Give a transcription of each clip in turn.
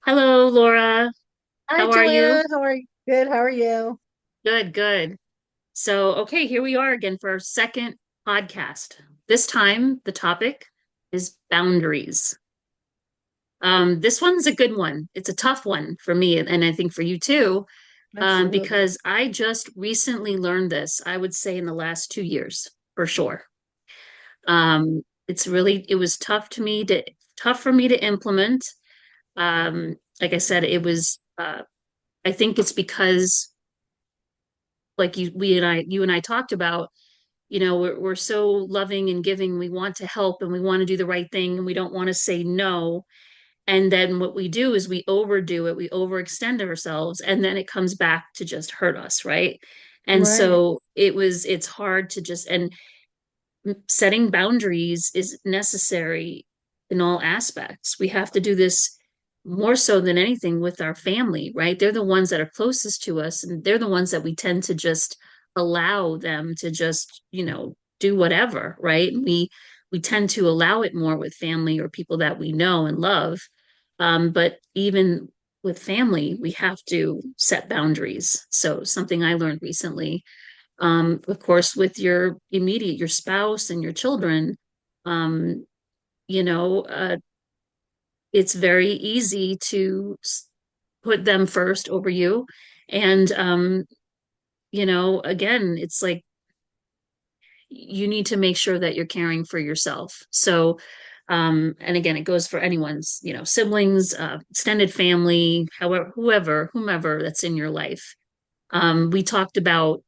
Hello, Laura. Hi, How are you? Joanna. How are you? Good. How are you? Good, good. So, okay, here we are again for our second podcast. This time, the topic is boundaries. This one's a good one. It's a tough one for me, and I think for you too, Absolutely. because I just recently learned this, I would say in the last 2 years, for sure. It was tough for me to implement. Like I said, I think it's because like you and I talked about, we're so loving and giving. We want to help and we want to do the right thing and we don't want to say no. And then what we do is we overdo it, we overextend ourselves, and then it comes back to just hurt us, right? And Right. so it's hard to just, and setting boundaries is necessary in all aspects. We have to do this more so than anything with our family, right? They're the ones that are closest to us, and they're the ones that we tend to just allow them to just, do whatever, right? We tend to allow it more with family or people that we know and love. But even with family, we have to set boundaries. So something I learned recently, of course, with your spouse and your children, um, you know, uh, it's very easy to put them first over you. And, again, it's like you need to make sure that you're caring for yourself. So, and again, it goes for anyone's, siblings, extended family, whomever that's in your life. We talked about,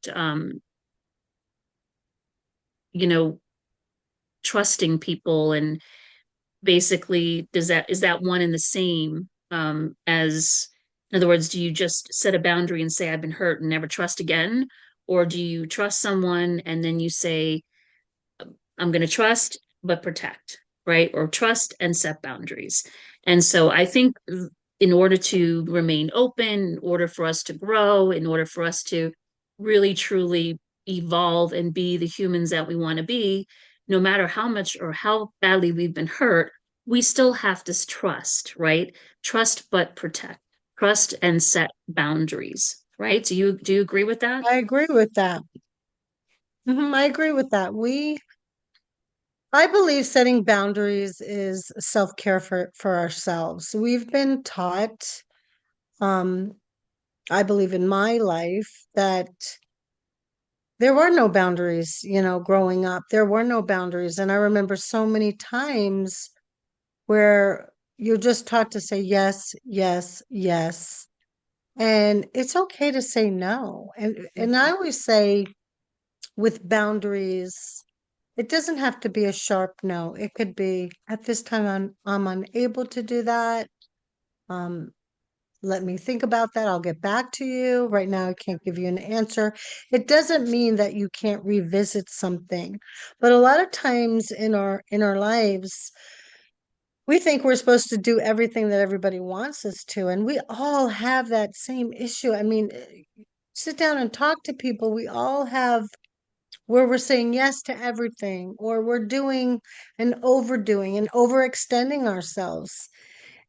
you know, trusting people and basically is that one and the same as, in other words, do you just set a boundary and say I've been hurt and never trust again, or do you trust someone and then you say I'm going to trust but protect, right? Or trust and set boundaries. And so I think in order to remain open, in order for us to grow, in order for us to really truly evolve and be the humans that we want to be, no matter how much or how badly we've been hurt, we still have to trust, right? Trust but protect. Trust and set boundaries, right? Do you agree with that? I agree with that. I agree with that. I believe setting boundaries is self-care for ourselves. We've been taught, um, I believe in my life that there were no boundaries, growing up. There were no boundaries. And I remember so many times where you're just taught to say yes, yes, yes. And it's okay to say no. And I always say with boundaries, it doesn't have to be a sharp no. It could be at this time I'm unable to do that. Um, Let me think about that. I'll get back to you. Right now, I can't give you an answer. It doesn't mean that you can't revisit something. But a lot of times in our lives, we think we're supposed to do everything that everybody wants us to, and we all have that same issue. I mean, sit down and talk to people. We all have where we're saying yes to everything, or we're doing and overdoing and overextending ourselves.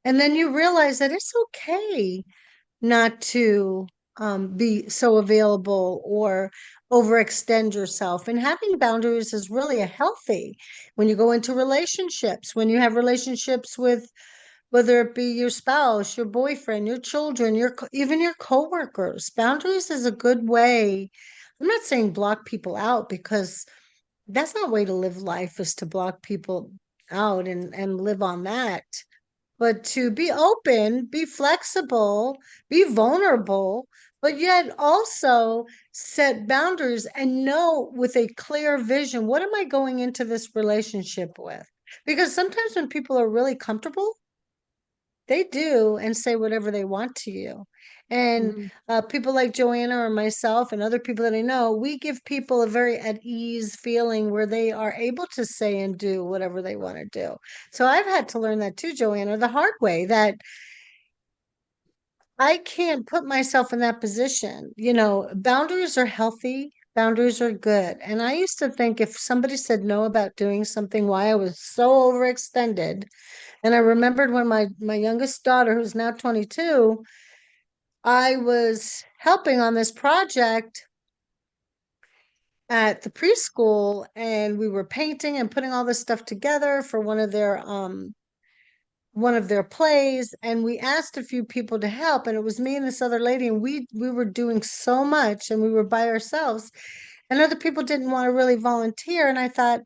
And then you realize that it's okay not to be so available or overextend yourself. And having boundaries is really a healthy when you go into relationships, when you have relationships with whether it be your spouse, your boyfriend, your children, even your coworkers. Boundaries is a good way. I'm not saying block people out because that's not a way to live life is to block people out and live on that. But to be open, be flexible, be vulnerable, but yet also set boundaries and know with a clear vision, what am I going into this relationship with? Because sometimes when people are really comfortable, they do and say whatever they want to you. And Mhm. people like Joanna or myself and other people that I know, we give people a very at ease feeling where they are able to say and do whatever they want to do. So I've had to learn that too, Joanna, the hard way, that I can't put myself in that position. Boundaries are healthy. Boundaries are good. And I used to think if somebody said no about doing something, why I was so overextended. And I remembered when my youngest daughter, who's now 22, I was helping on this project at the preschool, and we were painting and putting all this stuff together for one of their plays, and we asked a few people to help, and it was me and this other lady, and we were doing so much and we were by ourselves, and other people didn't want to really volunteer. And I thought,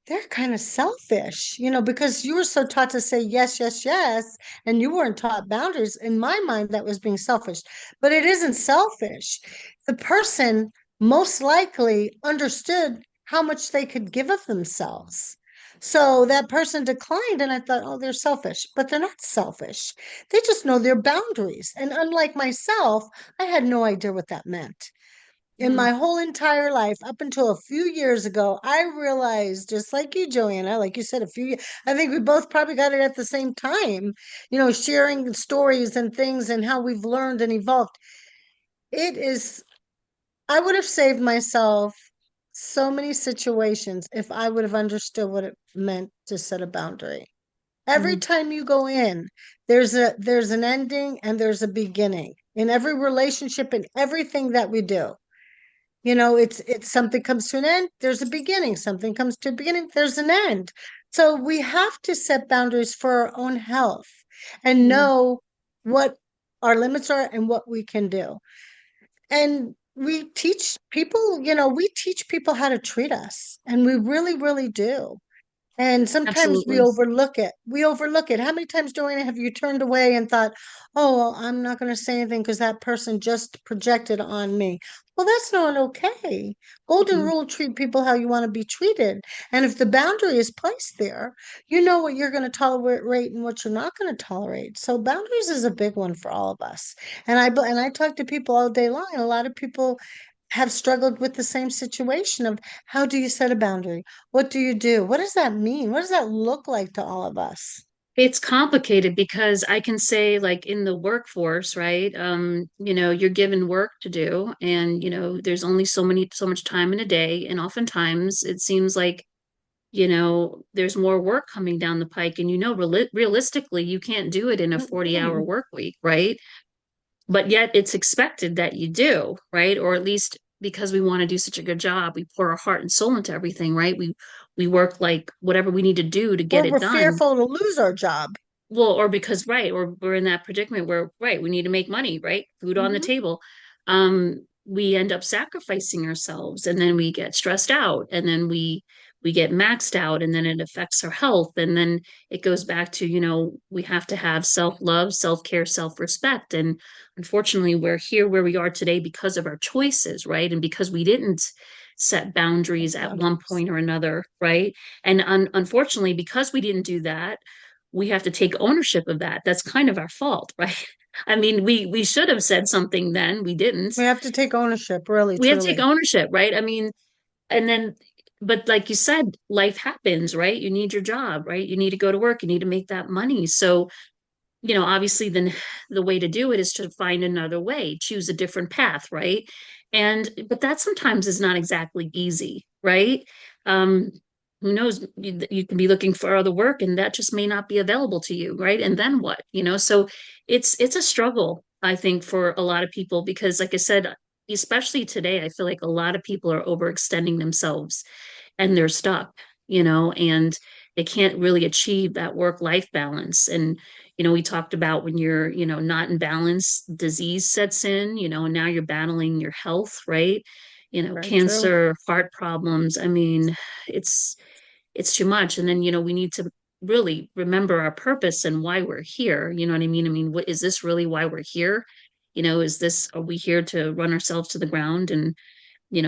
they're kind of selfish, because you were so taught to say yes, yes, yes, and you weren't taught boundaries. In my mind, that was being selfish, but it isn't selfish. The person most likely understood how much they could give of themselves. So that person declined, and I thought, oh, they're selfish, but they're not selfish. They just know their boundaries. And unlike myself, I had no idea what that meant. In Mm. my whole entire life, up until a few years ago, I realized, just like you, Joanna, like you said, I think we both probably got it at the same time, sharing stories and things and how we've learned and evolved. It is, I would have saved myself so many situations if I would have understood what it meant to set a boundary. Every Mm. time you go in, there's an ending and there's a beginning in every relationship and everything that we do. It's something comes to an end, there's a beginning. Something comes to a beginning, there's an end. So we have to set boundaries for our own health and Mm. know what our limits are and what we can do. And we teach people how to treat us, and we really, really do. And sometimes we Absolutely. overlook it. We overlook it. How many times, Joanna, have you turned away and thought, oh, well, I'm not going to say anything because that person just projected on me? Well, that's not okay. Golden Mm. rule, treat people how you want to be treated. And if the boundary is placed there, you know what you're going to tolerate and what you're not going to tolerate. So boundaries is a big one for all of us. And I talk to people all day long, and a lot of people have struggled with the same situation of how do you set a boundary? What do you do? What does that mean? What does that look like to all of us? It's complicated because I can say, like in the workforce, right? You're given work to do, and there's only so much time in a day, and oftentimes it seems like there's more work coming down the pike, and realistically, you can't do it in a 40-hour Mm-mm. work week, right? But yet it's expected that you do, right? Or at least because we want to do such a good job, we pour our heart and soul into everything, right? We work like whatever we need to do to get Or it we're done. fearful to lose our job. Well, or because, right, or we're in that predicament where, right, we need to make money, right? Food on the Mhm. table. We end up sacrificing ourselves, and then we get stressed out, and then we get maxed out, and then it affects our health. And then it goes back to, we have to have self-love, self-care, self-respect. And unfortunately, we're here where we are today because of our choices, right? And because we didn't set boundaries at one Boundaries. point or another, right? And unfortunately, because we didn't do that, we have to take ownership of that. That's kind of our fault, right? I mean, we should have said something then. We didn't. We have to take ownership, really, We have to take truly. ownership, right? I mean, and then, but like you said, life happens, right? You need your job, right? You need to go to work. You need to make that money. So, obviously then the way to do it is to find another way, choose a different path, right? But that sometimes is not exactly easy, right? um who knows, you can be looking for other work and that just may not be available to you, right? And then what, so it's a struggle, I think, for a lot of people because, like I said, especially today, I feel like a lot of people are overextending themselves and they're stuck, and they can't really achieve that work-life balance. And, we talked about when you're, not in balance, disease sets in, and now you're battling your health, right? Very true. Cancer, heart problems. I mean, it's it's too much. And then, we need to really remember our purpose and why we're here. You know what I mean? I mean, what is this really why we're here? Are we here to run ourselves to the ground and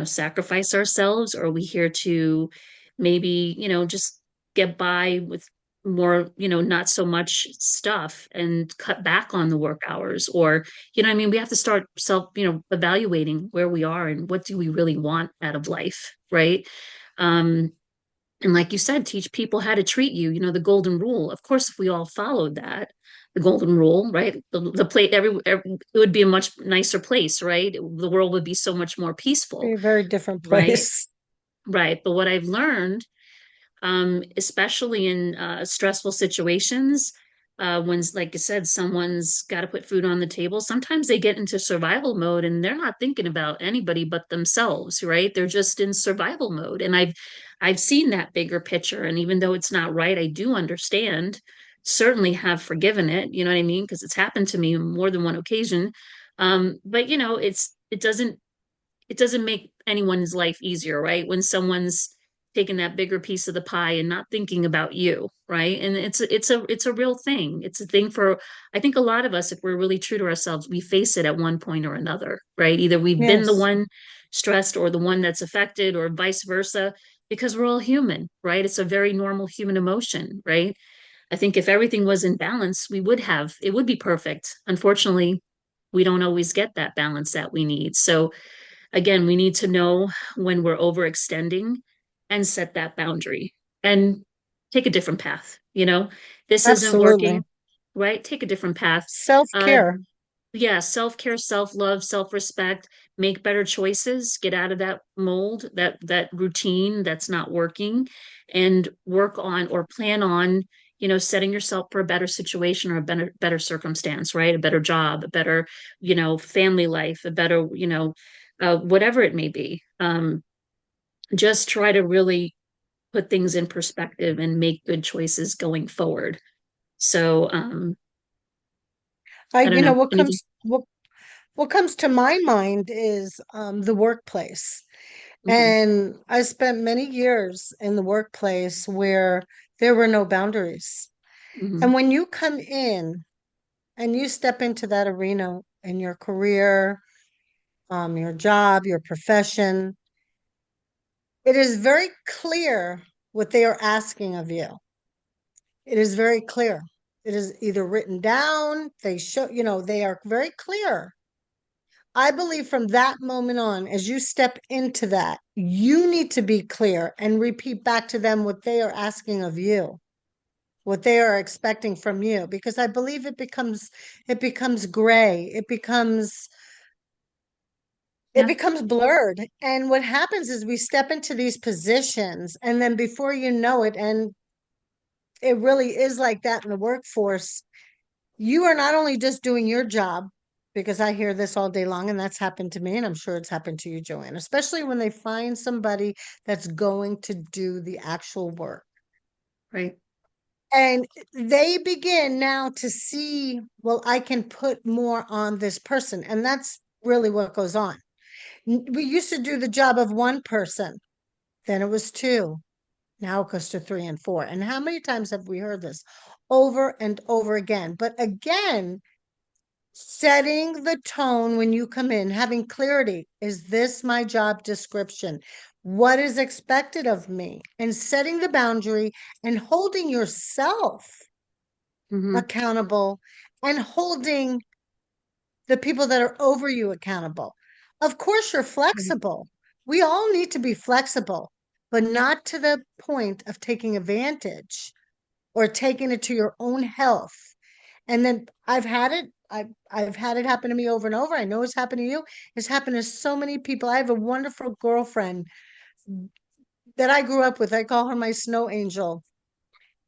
sacrifice ourselves? Or are we here to maybe, just get by with more, not so much stuff and cut back on the work hours? Or, I mean, we have to start evaluating where we are and what do we really want out of life, right? Um, And like you said, teach people how to treat you, the golden rule. Of course, if we all followed that, the golden rule, right? The plate, it would be a much nicer place, right? The world would be so much more Be peaceful, a very different right? place. Right. But what I've learned, especially in stressful situations, when, like I said, someone's got to put food on the table. Sometimes they get into survival mode and they're not thinking about anybody but themselves, right? They're just in survival mode. And I've seen that bigger picture. And even though it's not right, I do understand, certainly have forgiven it, you know what I mean? Because it's happened to me more than one occasion. But it doesn't make anyone's life easier, right? When someone's taking that bigger piece of the pie and not thinking about you, right? And it's a real thing. It's a thing for, I think, a lot of us, if we're really true to ourselves, we face it at one point or another, right? Either we've been the Yes, one stressed or the one that's affected or vice versa, because we're all human, right? It's a very normal human emotion, right? I think if everything was in balance, it would be perfect. Unfortunately, we don't always get that balance that we need. So again, we need to know when we're overextending and set that boundary and take a different path. This isn't absolutely. working, right? Take a different path. Uh, Self-care. yeah, self-care, self-love, self-respect, make better choices, get out of that mold, that routine that's not working, and work on or plan on, setting yourself for a better situation or a better circumstance, right? A better job, a better, family life, a better, whatever it may be. Just try to really put things in perspective and make good choices going forward. So, I don't know. What Anything? comes to my mind is the workplace. Hmm. And I spent many years in the workplace where there were no boundaries. Hmm. And when you come in and you step into that arena in your career, your job, your profession, it is very clear what they are asking of you. It is very clear. It is either written down, they show, they are very clear. I believe from that moment on, as you step into that, you need to be clear and repeat back to them what they are asking of you, what they are expecting from you, because I believe it becomes gray. It Yeah. becomes blurred. And what happens is we step into these positions, and then before you know it, and it really is like that in the workforce, you are not only just doing your job, because I hear this all day long, and that's happened to me, and I'm sure it's happened to you, Joanne, especially when they find somebody that's going to do the actual work. Right. And they begin now to see, well, I can put more on this person. And that's really what goes on. We used to do the job of one person, then it was two. Now it goes to three and four. And how many times have we heard this over and over again? But again, setting the tone when you come in, having clarity. Is this my job description? What is expected of me? And setting the boundary and holding yourself Hmm. accountable and holding the people that are over you accountable. Of course, you're Right. flexible. We all need to be flexible, but not to the point of taking advantage or taking it to your own health. And then I've had it happen to me over and over. I know it's happened to you. It's happened to so many people. I have a wonderful girlfriend that I grew up with. I call her my snow angel.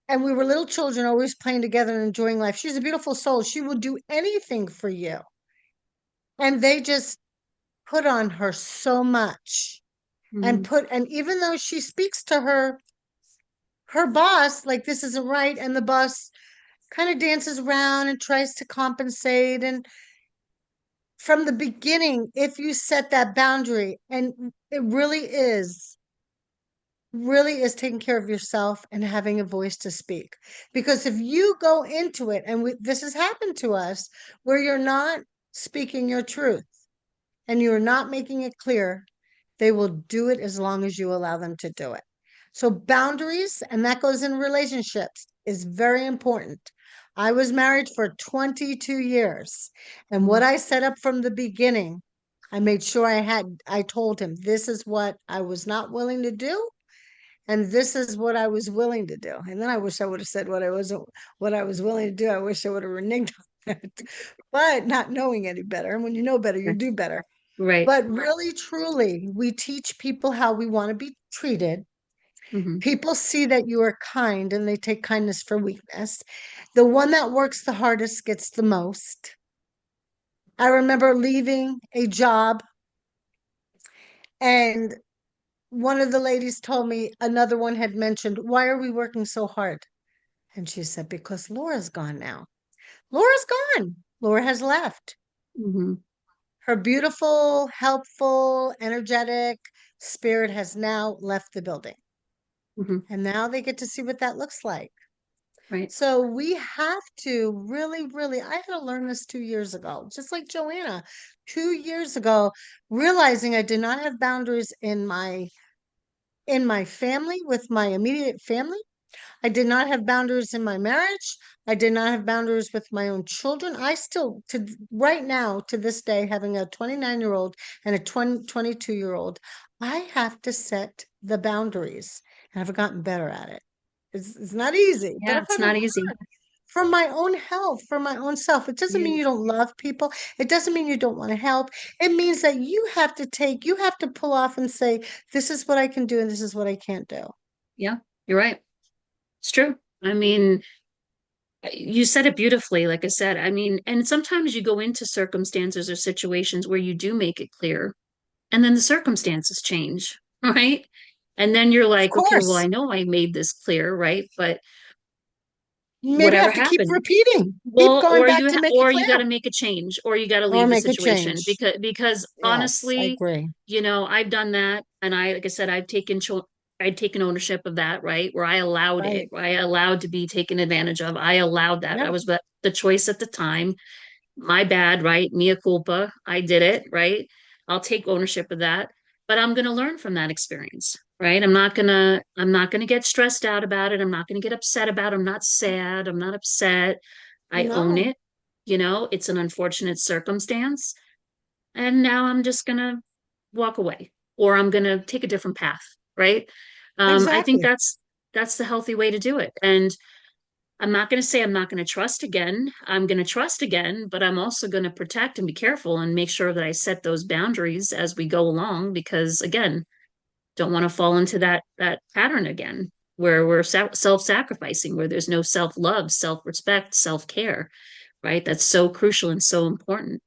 And we were little children, always playing together and enjoying life. She's a beautiful soul. She will do anything for you. And they just put on her so much Hmm. and even though she speaks to her boss, like this isn't right, and the boss kind of dances around and tries to compensate. And from the beginning, if you set that boundary, and it really is taking care of yourself and having a voice to speak. Because if you go into it, and this has happened to us, where you're not speaking your truth and you're not making it clear, they will do it as long as you allow them to do it. So, boundaries, and that goes in relationships, is very important. I was married for 22 years, and what Hmm. I set up from the beginning, I made sure I told him this is what I was not willing to do, and this is what I was willing to do. And then I wish I would have said what I was willing to do. I wish I would have reneged on it. But not knowing any better. And when you know better, you Right. do better. Right. But really, truly, we teach people how we want to be treated. Hmm. People see that you are kind and they take kindness for weakness. The one that works the hardest gets the most. I remember leaving a job, and one of the ladies told me another one had mentioned, "Why are we working so hard?" And she said, "Because Laura's gone now." Laura's gone. Laura has left. Hmm. Her beautiful, helpful, energetic spirit has now left the building. Hmm. And now they get to see what that looks like. Right. So we have to really, really, I had to learn this 2 years ago, just like Joanna, 2 years ago, realizing I did not have boundaries in my family with my immediate family. I did not have boundaries in my marriage. I did not have boundaries with my own children. I still, to right now, to this day, having a 29-year-old and a 22-year-old, I have to set the boundaries, and I've gotten better at it. It's not easy, but Yeah, I it's found it not easy. hard for my own health, for my own self. It doesn't mean Yeah. you don't love people. It doesn't mean you don't want to help. It means that you have to pull off and say, this is what I can do and this is what I can't do. Yeah, you're right. It's true. I mean, you said it beautifully, like I said. I mean, and sometimes you go into circumstances or situations where you do make it clear, and then the circumstances change, right? And then you're Of like, okay, well, I course. know I made this clear, right? But Maybe I whatever have to keep happened, repeating, keep well, going back to make it or you got clear to make a change, or you got to or leave the make a situation change. because Yes, I honestly, agree. I've done that, and like I said, I'd taken ownership of that, right? Where I allowed it, Right. where I allowed to be taken advantage of. I allowed that. Yeah. That was the choice at the time. My bad, right? Mea culpa. I did it, right? I'll take ownership of that, but I'm going to learn from that experience, right? I'm not going to get stressed out about it. I'm not going to get upset about it. I'm not sad. I'm not upset. I own No, it. It's an unfortunate circumstance. And now I'm just going to walk away, or I'm going to take a different path, right? I think exactly. that's the healthy way to do it. And I'm not going to say I'm not going to trust again. I'm going to trust again, but I'm also going to protect and be careful and make sure that I set those boundaries as we go along because again, don't want to fall into that pattern again where we're self-sacrificing, where there's no self-love, self-respect, self-care, right? That's so crucial and so important.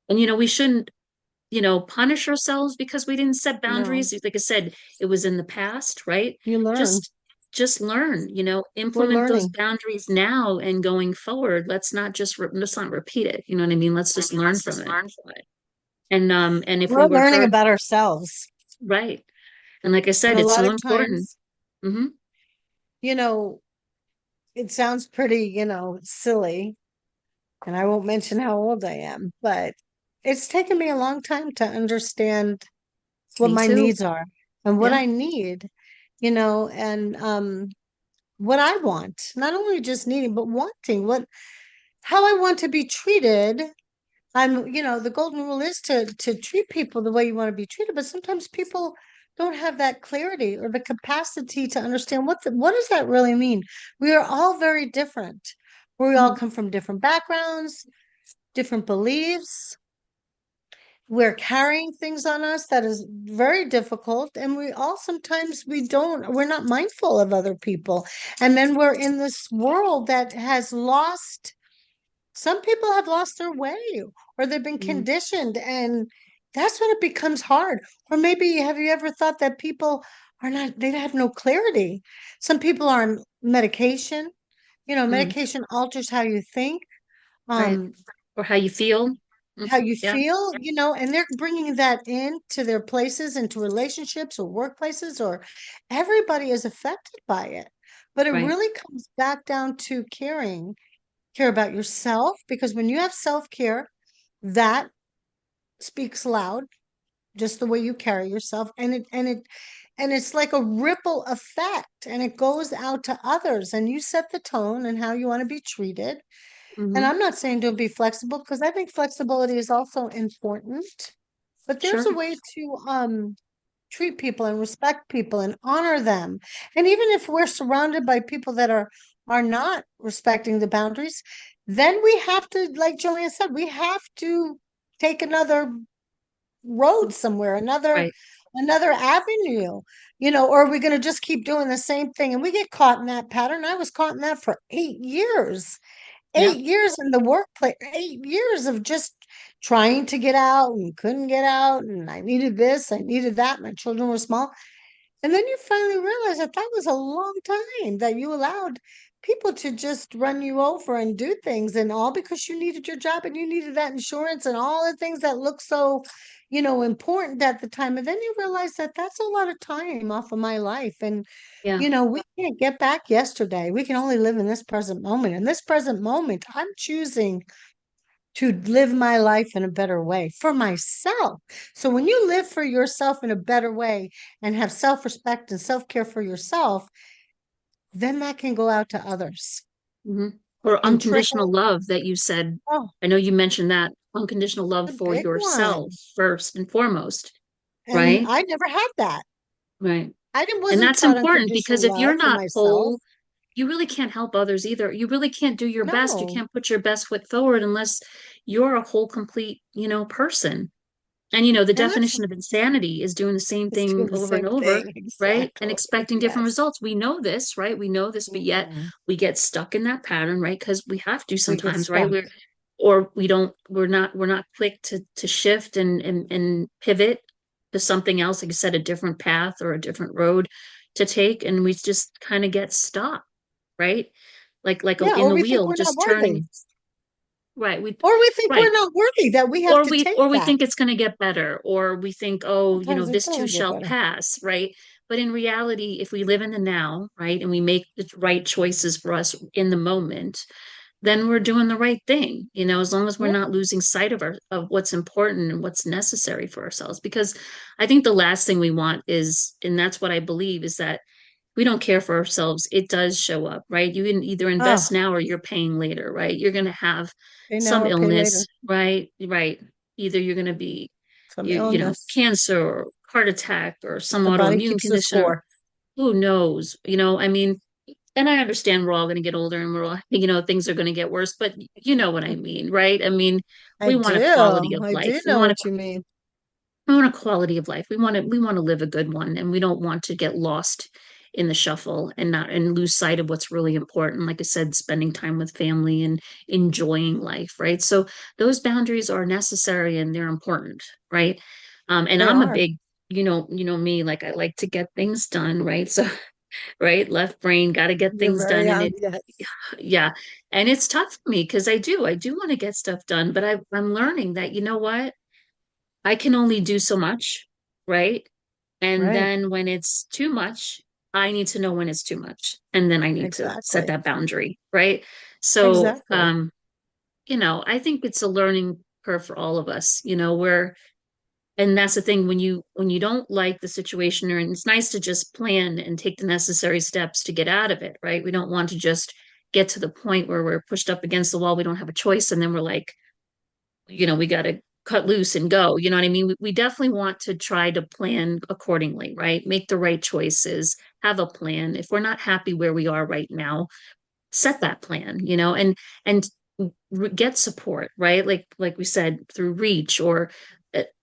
And we shouldn't punish ourselves because we didn't set No, boundaries. Like I said, it was in the past, right? you learn. Just just learn, We're implement those learning. boundaries now and going forward. Let's not repeat it. You know what I mean? Let's just learn from it. And if we We're were learning hurt, about ourselves. right. And like I And said, a it's lot so of important. times, Hmm. you know, it sounds pretty, silly, and I won't mention how old I am, but it's taken me a long time to understand what Me my too. needs are and what Yeah. I need, and what I want, not only just needing, but wanting how I want to be treated. The golden rule is to treat people the way you want to be treated, but sometimes people don't have that clarity or the capacity to understand what does that really mean. We are all very different. We all Mhm. come from different backgrounds, different beliefs. We're carrying things on us that is very difficult, and we all sometimes we're not mindful of other people, and then we're in this world that has lost some people have lost their way or they've been Mhm. conditioned, and that's when it becomes hard. Or maybe have you ever thought that people they have no clarity? Some people are on medication. Mhm. Medication alters how you think, Right. um, Or how you feel. Mhm. how you Yeah. feel, and they're bringing that into their places, into relationships or workplaces, or everybody is affected by it. But it Right. really comes back down to care about yourself, because when you have self-care, that speaks loud, just the way you carry yourself, and it's like a ripple effect, and it goes out to others, and you set the tone and how you want to be treated. And Hmm. I'm not saying don't be flexible, because I think flexibility is also important, but there's Sure. a way to treat people and respect people and honor them. And even if we're surrounded by people that are not respecting the boundaries, then we have to, like Joanne said, we have to take another road somewhere, Right. another avenue, or are we going to just keep doing the same thing? And we get caught in that pattern. I was caught in that for 8 years. Yeah. 8 years in the workplace, 8 years of just trying to get out and couldn't get out. And I needed this, I needed that. My children were small. And then you finally realize that that was a long time that you allowed people to just run you over and do things, and all because you needed your job and you needed that insurance and all the things that look so, important at the time. And then you realize that that's a lot of time off of my life. And, Yeah. we can't get back yesterday. We can only live in this present moment. In this present moment, I'm choosing to live my life in a better way for myself. So when you live for yourself in a better way and have self-respect and self-care for yourself, then that can go out to others Hmm. Or and unconditional trickle. love that you said. Oh, I know you mentioned that unconditional love the for big yourself one. first and foremost, And right? I never had that. Right. I didn't And wasn't that's taught important because unconditional if you're love for not myself. whole, you really can't help others either. You really can't do your best. You No, can't put your best foot forward unless you're a whole, complete, person. And the and that's definition of insanity is doing the same just thing doing the over and same over, thing. right? And Exactly. expecting different Yes. results. We know this, right? We know this, but yet Mhm. we get stuck in that pattern, right? Because we have to We get sometimes, right? stuck. Or we're not quick to shift and pivot to something else, like you said, a different path or a different road to take. And we just kind of get stuck, right? Like Yeah, in or the we think wheel, we're not just worthy. turning, right? Or we think we're Right. not worthy, that we have or to we take or we that. think it's going to get better, or we think, oh, Sometimes it this too doesn't get shall better. pass, right? But in reality, if we live in the now, right, and we make the right choices for us in the moment, then we're doing the right thing, as long as we're Yeah. not losing sight of what's important and what's necessary for ourselves. Because I think the last thing we want is, and that's what I believe, is that we don't care for ourselves. It does show up, right? You can either invest Oh, now or you're paying later, right? You're going to have pay now some or pay illness, later. right? Right. Either you're going to be, Some illness. cancer or heart attack or some The body autoimmune keeps the condition, or score. who knows? I mean, and I understand we're all going to get older and we're all, things are going to get worse, but you know what I mean, right? I mean, I we want a do. quality of I life. do know what you mean. We want a quality of life. We want to live a good one, and we don't want to get lost in the shuffle and not and lose sight of what's really important. Like I said, spending time with family and enjoying life, right? So those boundaries are necessary and they're important, right? And They I'm a are. big, me, like I like to get things done, right? So, right, left brain, got to get You're things very done, and it, yes. yeah, and it's tough for me because I do want to get stuff done, but I'm learning that what I can only do so much, right? And Right. then when it's too much, I need to know when it's too much. And then I need to set Exactly. that boundary, right? So, Exactly. I think it's a learning curve for all of us, where, and that's the thing when you don't like the situation, or and it's nice to just plan and take the necessary steps to get out of it, right? We don't want to just get to the point where we're pushed up against the wall, we don't have a choice, and then we're like, we got to cut loose and go. You know what I mean? We definitely want to try to plan accordingly, right? Make the right choices, have a plan. If we're not happy where we are right now, set that plan, and get support, right? Like we said, through Reach, or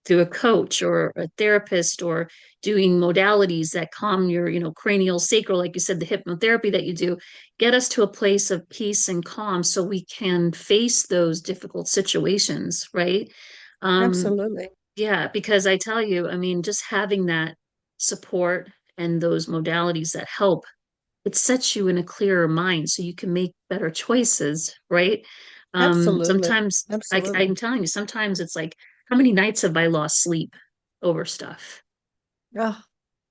through a coach or a therapist, or doing modalities that calm your, cranial sacral, like you said, the hypnotherapy that you do, get us to a place of peace and calm so we can face those difficult situations, right? Um, Absolutely. yeah, because I tell you, I mean, just having that support and those modalities that help, it sets you in a clearer mind so you can make better choices, right? Absolutely. Sometimes Absolutely. I'm telling you, sometimes it's like, how many nights have I lost sleep over stuff? Oh,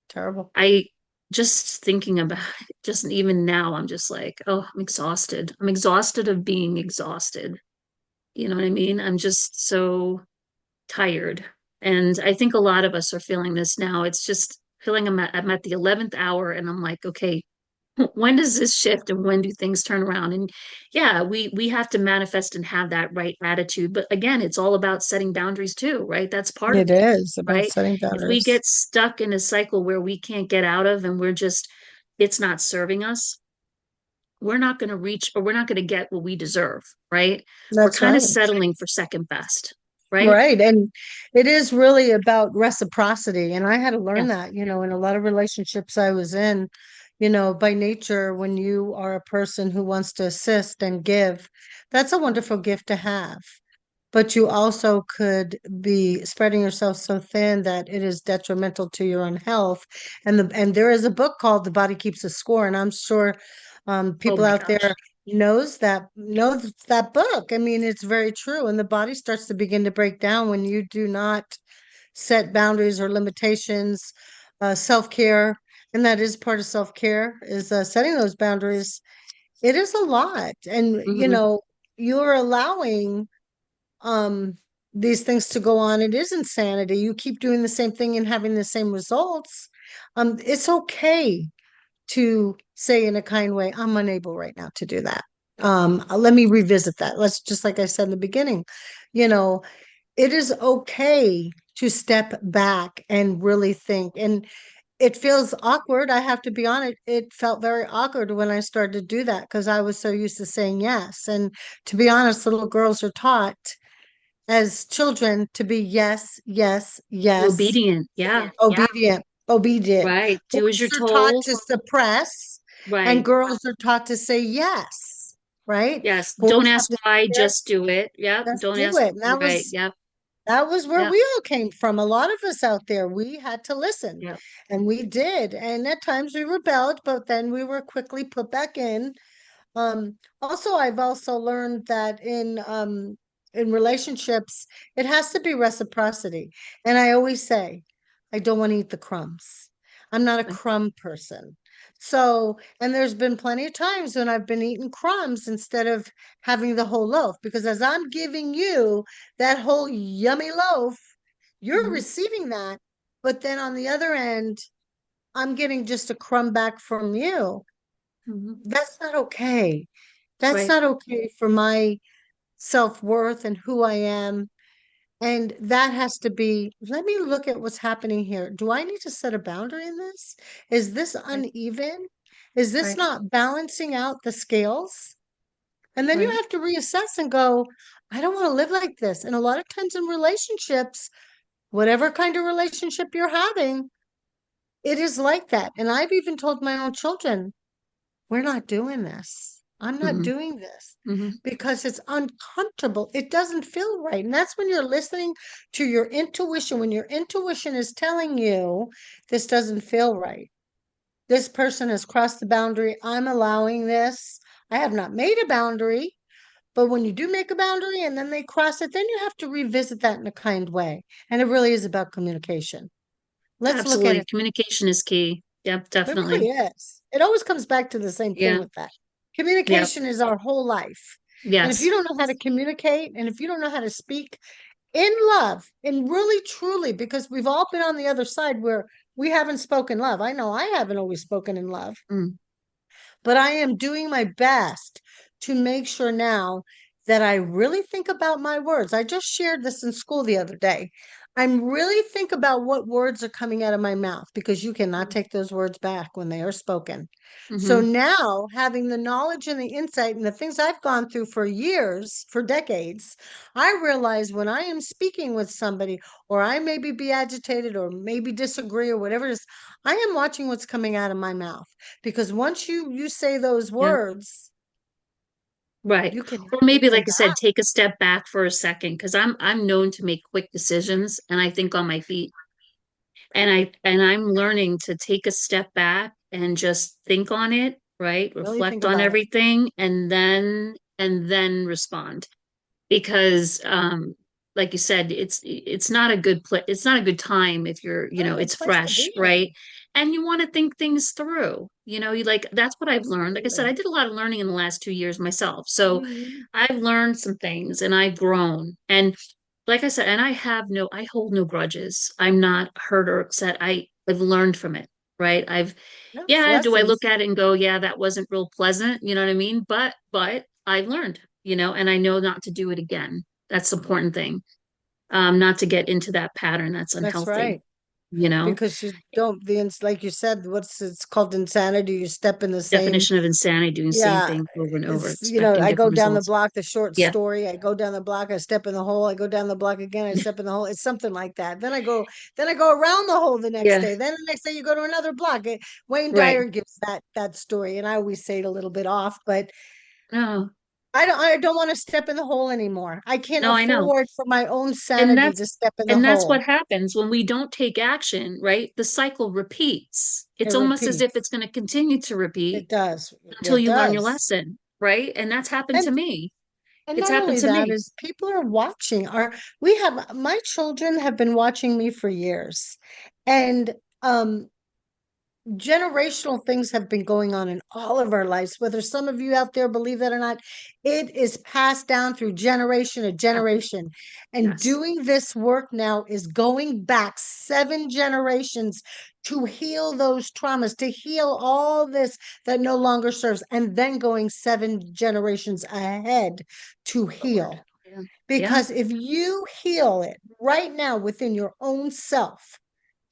terrible. I just thinking about it, just even now, I'm just like, oh, I'm exhausted. I'm exhausted of being exhausted. You know what I mean? I'm just so tired. And I think a lot of us are feeling this now. It's just feeling I'm at the 11th hour and I'm like, okay, when does this shift and when do things turn around? And yeah, we have to manifest and have that right attitude. But again, it's all about setting boundaries too, right? That's part of It it, is about right? setting If we boundaries. get stuck in a cycle where we can't get out of and we're just it's not serving us, we're not going to reach or we're not going to get what we deserve, right? We're That's kind of right. settling for second best, right? Right. And it is really about reciprocity. And I had to Yeah. learn that, in a lot of relationships I was in, by nature, when you are a person who wants to assist and give, that's a wonderful gift to have. But you also could be spreading yourself so thin that it is detrimental to your own health. And there is a book called The Body Keeps a Score, and I'm sure Oh people my out there gosh. knows that book. I mean, it's very true. And the body starts to begin to break down when you do not set boundaries or limitations, self-care, and that is part of self-care is setting those boundaries. It is a lot, and Hmm. you're allowing um these things to go on. It is insanity. You keep doing the same thing and having the same results. It's okay to say in a kind way, I'm unable right now to do that. Let me revisit that. Let's just like I said in the beginning, you know, it is okay to step back and really think. And it feels awkward. I have to be honest. It felt very awkward when I started to do that because I was so used to saying yes. And to be honest, little girls are taught as children to be yes, yes, yes, Obedient. Yeah. obedient, obedient. Right. Do as Boys you're are taught told. to suppress, and Right. girls are taught to say yes, right? Yes. Don't Boys have ask to why, share, just do it. Yep. just Don't do ask. it. And Right. Yep. that was where Yep. we all came from. A lot of us out there, we had to listen, Yep. and we did. And at times we rebelled, but then we were quickly put back in. Also, I've also learned that in relationships, it has to be reciprocity. And I always say, I don't want to eat the crumbs. I'm not a Right. crumb person. So, and there's been plenty of times when I've been eating crumbs instead of having the whole loaf, because as I'm giving you that whole yummy loaf, you're Hmm. receiving that. But then on the other end, I'm getting just a crumb back from you. Hmm. That's not okay. That's Right. not okay for my self-worth and who I am. And that has to be, let me look at what's happening here. Do I need to set a boundary in this? Is this Right. uneven? Is this Right. not balancing out the scales? And then you Right. have to reassess and go, I don't want to live like this. And a lot of times in relationships, whatever kind of relationship you're having, it is like that. And I've even told my own children, we're not doing this. I'm not Hmm. doing this Hmm. because it's uncomfortable. It doesn't feel right. And that's when you're listening to your intuition, when your intuition is telling you this doesn't feel right. This person has crossed the boundary. I'm allowing this. I have not made a boundary, but when you do make a boundary and then they cross it, then you have to revisit that in a kind way. And it really is about communication. Let's look at Absolutely. it. Communication is key. Yep. It really Definitely. is. It always comes back to the same thing Yeah. with that. Yep. Communication is our whole life. And if you Yes. don't know how to communicate and if you don't know how to speak in love and really truly, because we've all been on the other side where we haven't spoken love. I know I haven't always spoken in love, Mm. but I am doing my best to make sure now that I really think about my words. I just shared this in school the other day. I'm really think about what words are coming out of my mouth because you cannot take those words back when they are spoken. So Hmm. now, having the knowledge and the insight and the things I've gone through for years, for decades, I realize when I am speaking with somebody, or I maybe be agitated or maybe disagree or whatever it is, I am watching what's coming out of my mouth because once you say those Yeah. words, Right. you cannot Or take maybe, them like I said, back. take a step back for a second because I'm known to make quick decisions and I think on my feet. And I'm learning to take a step back and just think on it, right? Really think Reflect on about it. everything and then respond. Because like you said, it's not a good place, it's not a good time if you're, Not a good it's place to fresh, be right? in. And you want to think things through. You like that's what I've learned. Like I said, Absolutely. I did a lot of learning in the last 2 years myself. So Mhm. I've learned some things and I've grown. And like I said, and I hold no grudges. I'm not hurt or upset. I've learned from it, right? Yes, Yeah, do I look lessons. at it and go, yeah, that wasn't real pleasant, you know what I mean? But I've learned, and I know not to do it again. That's the important thing. Not to get into that pattern that's That's unhealthy, right. you know? Because you don't, like you said, what's it's called insanity. You step in the same. Definition of insanity, doing the same Yeah, thing over and over, it's, expecting I go different down the results. block, the short Yeah. story. I go down the block, I step in the hole. I go down the block again, I step in the hole. It's something like that. Then I go around the hole the next Yeah. day. Then the next day you go to another block. Wayne Right. Dyer gives that story, and I always say it a little bit off, but No, I don't want to step in the hole anymore. I can't no, I know. afford for my own And sanity that's to step in the and that's hole. what happens when we don't take action, right? The cycle repeats. It It's almost as if repeats. it's going to continue to repeat It does. until It you learn your does. lesson, right? And that's happened And to me. And It's not happened only to that me. is people are watching our we have my children have been watching me for years. And generational things have been going on in all of our lives. Whether some of you out there believe that or not, it is passed down through generation to Yeah. generation. And Yes. doing this work now is going back 7 generations to heal those traumas, to heal all this that no longer serves, and then going 7 generations ahead to Forward. heal. Yeah. Yeah. Because if you heal it right now within your own self,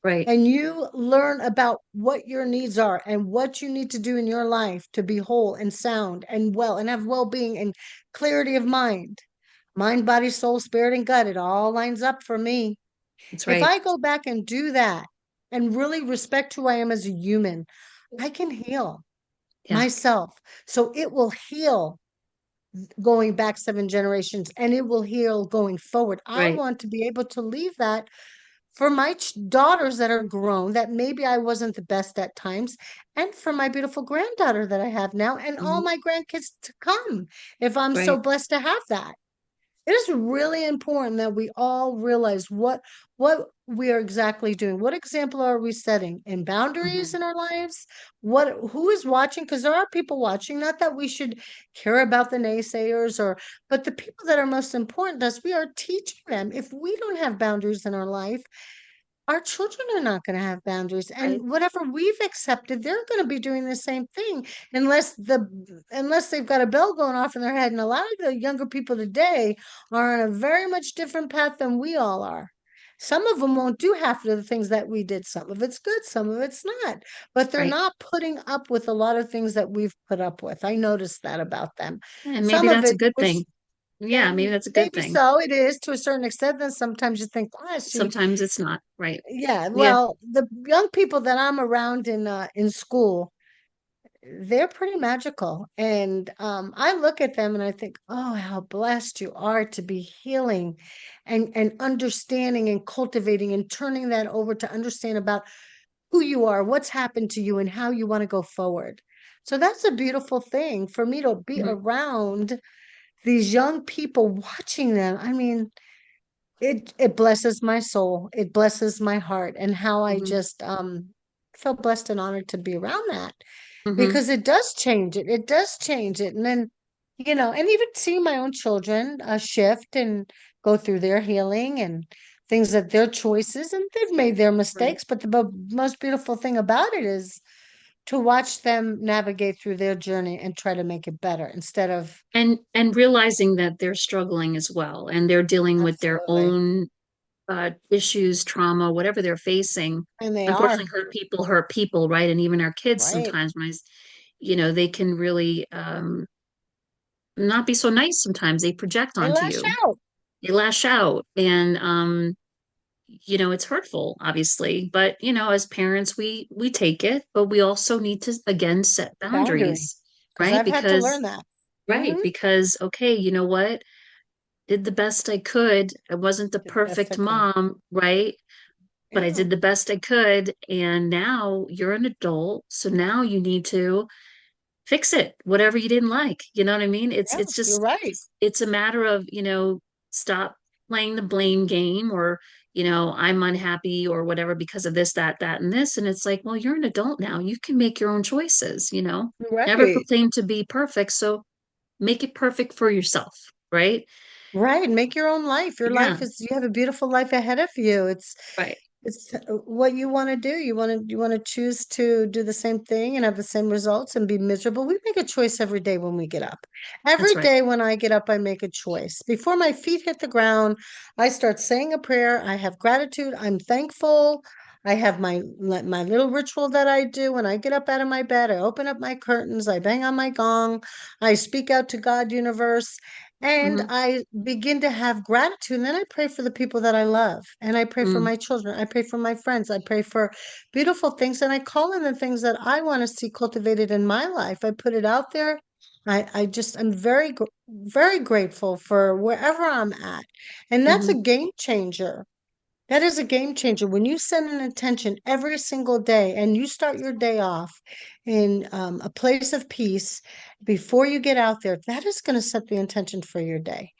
Right. and you learn about what your needs are and what you need to do in your life to be whole and sound and well and have well-being and clarity of mind, body, soul, spirit, and gut, it all lines up for me. That's If right. I go back and do that and really respect who I am as a human, I can heal Yeah. myself. So it will heal going back 7 generations, and it will heal going forward. I Right. want to be able to leave that for my daughters that are grown, that maybe I wasn't the best at times, and for my beautiful granddaughter that I have now, and all Mhm. my grandkids to come, if I'm so Right. blessed to have that. It is really important that we all realize what we are exactly doing. What example are we setting in boundaries Mhm. in our lives? Who is watching? Because there are people watching. Not that we should care about the naysayers, but the people that are most important to us, we are teaching them. If we don't have boundaries in our life, our children are not going to have boundaries, Right. and whatever we've accepted, they're going to be doing the same thing, unless they've got a bell going off in their head. And a lot of the younger people today are on a very much different path than we all are. Some of them won't do half of the things that we did. Some of it's good, some of it's not, but they're Right. not putting up with a lot of things that we've put up with. I noticed that about them. And maybe Some of that's a it good was, thing. Yeah, maybe and that's a good maybe thing. so it is to a certain extent. Then sometimes you think, ah, she Sometimes it's not. Right. yeah, Yeah. well, the young people that I'm around in school, they're pretty magical. And I look at them and I think, oh, how blessed you are to be healing and understanding and cultivating and turning that over to understand about who you are, what's happened to you, and how you want to go forward. So that's a beautiful thing for me to be Mhm. around these young people, watching them. I mean, it blesses my soul. It blesses my heart, and how I Mhm. just feel blessed and honored to be around that, Mhm. because it does change it. It does change it. And then, and even seeing my own children shift and go through their healing and things, that their choices, and they've made their Right. mistakes, but the most beautiful thing about it is to watch them navigate through their journey and try to make it better instead of And realizing that they're struggling as well and they're dealing with their absolutely. own issues, trauma, whatever they're facing. And they are Unfortunately, hurt people, right? And even our kids right. sometimes, they can really not be so nice sometimes. They project They onto lash you, out. they lash out, and it's hurtful, obviously. But as parents, we take it, but we also need to again set Boundary, boundaries, because right? I've had to learn that. Right, Hmm. because okay, you know what? Did the best I could. I wasn't the Did the best I perfect could. mom, right? But I Yeah, did the best I could. And now you're an adult. So now you need to fix it, whatever you didn't like. You know what I mean? It's yeah, it's you're just right. it's a matter of, stop playing the blame game or, I'm unhappy or whatever because of this, that, and this. And it's like, well, you're an adult now. You can make your own choices. You're Never right. proclaim to be perfect. So make it perfect for yourself, right? Right. Make your own life. Your Yeah, life is, you have a beautiful life ahead of you. right. It's what you want to do. You want to choose to do the same thing and have the same results and be miserable. We make a choice every day when we get up. That's Every right. day when I get up, I make a choice. Before my feet hit the ground, I start saying a prayer. I have gratitude. I'm thankful. I have my little ritual that I do when I get up out of my bed. I open up my curtains. I bang on my gong. I speak out to God, universe. And Hmm. I begin to have gratitude. And then I pray for the people that I love. And I pray for Mm, my children. I pray for my friends. I pray for beautiful things. And I call in the things that I want to see cultivated in my life. I put it out there. I'm very grateful for wherever I'm at. And that's a hmm. game changer. That is a game changer. When you set an intention every single day and you start your day off in a place of peace before you get out there, that is going to set the intention for your day.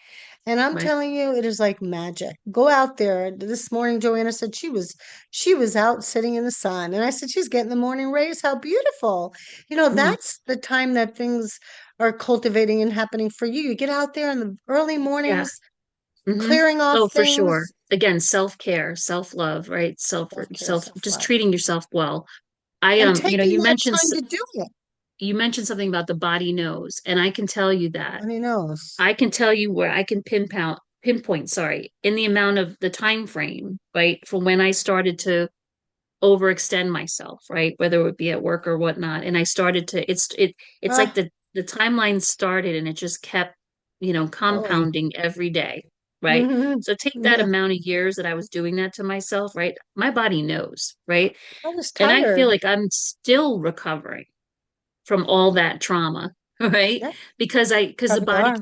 And I'm Right. telling you, it is like magic. Go out there. This morning, Joanna said she was out sitting in the sun. And I said, she's getting the morning rays. How beautiful. Hmm. That's the time that things are cultivating and happening for you. You get out there in the early Yeah. mornings, Hmm. clearing off Oh, for sure. things, Again, self-care, self-love, right? self-care, Self, just self-love. treating yourself well. And You know, taking that time to do it. you mentioned something about the body knows, and I can tell you that. Nobody knows. I can tell you where I can pinpoint, sorry, in the amount of the time frame, right, from when I started to overextend myself, right? Whether it would be at work or whatnot. And I started to, it's like Ah, the timeline started and it just kept, going. compounding every day, right? Hmm. So take that Yeah. amount of years that I was doing that to myself, right? My body knows, right? I was And I feel tired. like I'm still recovering from all that trauma, right? Yeah, Because probably are.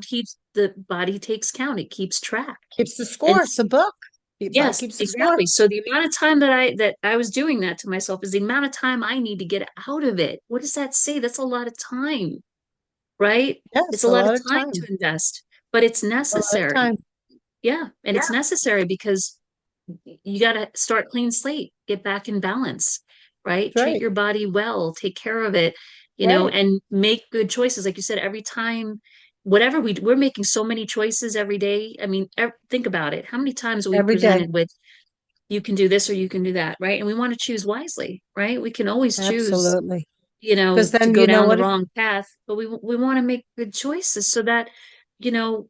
the body takes count, it keeps track. Keeps the And score. It's a book. It yes, keeps the score. exactly. So the amount of time that I was doing that to myself is the amount of time I need to get out of it. What does that say? That's a lot of time, right? It's Yes, a a lot of lot of time to time. invest, but it's A lot of necessary. time. Yeah, and it's necessary because you got to start clean slate, get back in balance, right? That's Treat right. your body well, take care of it, Right. and make good choices. Like you said, every time, whatever we're making so many choices every day. I mean, think about it. How many times are we Every day. presented with you can do this or you can do that, right? And we want to choose wisely, right? We can always choose, Absolutely. Because to then go you know down the what? wrong path, but we want to make good choices so that, you know,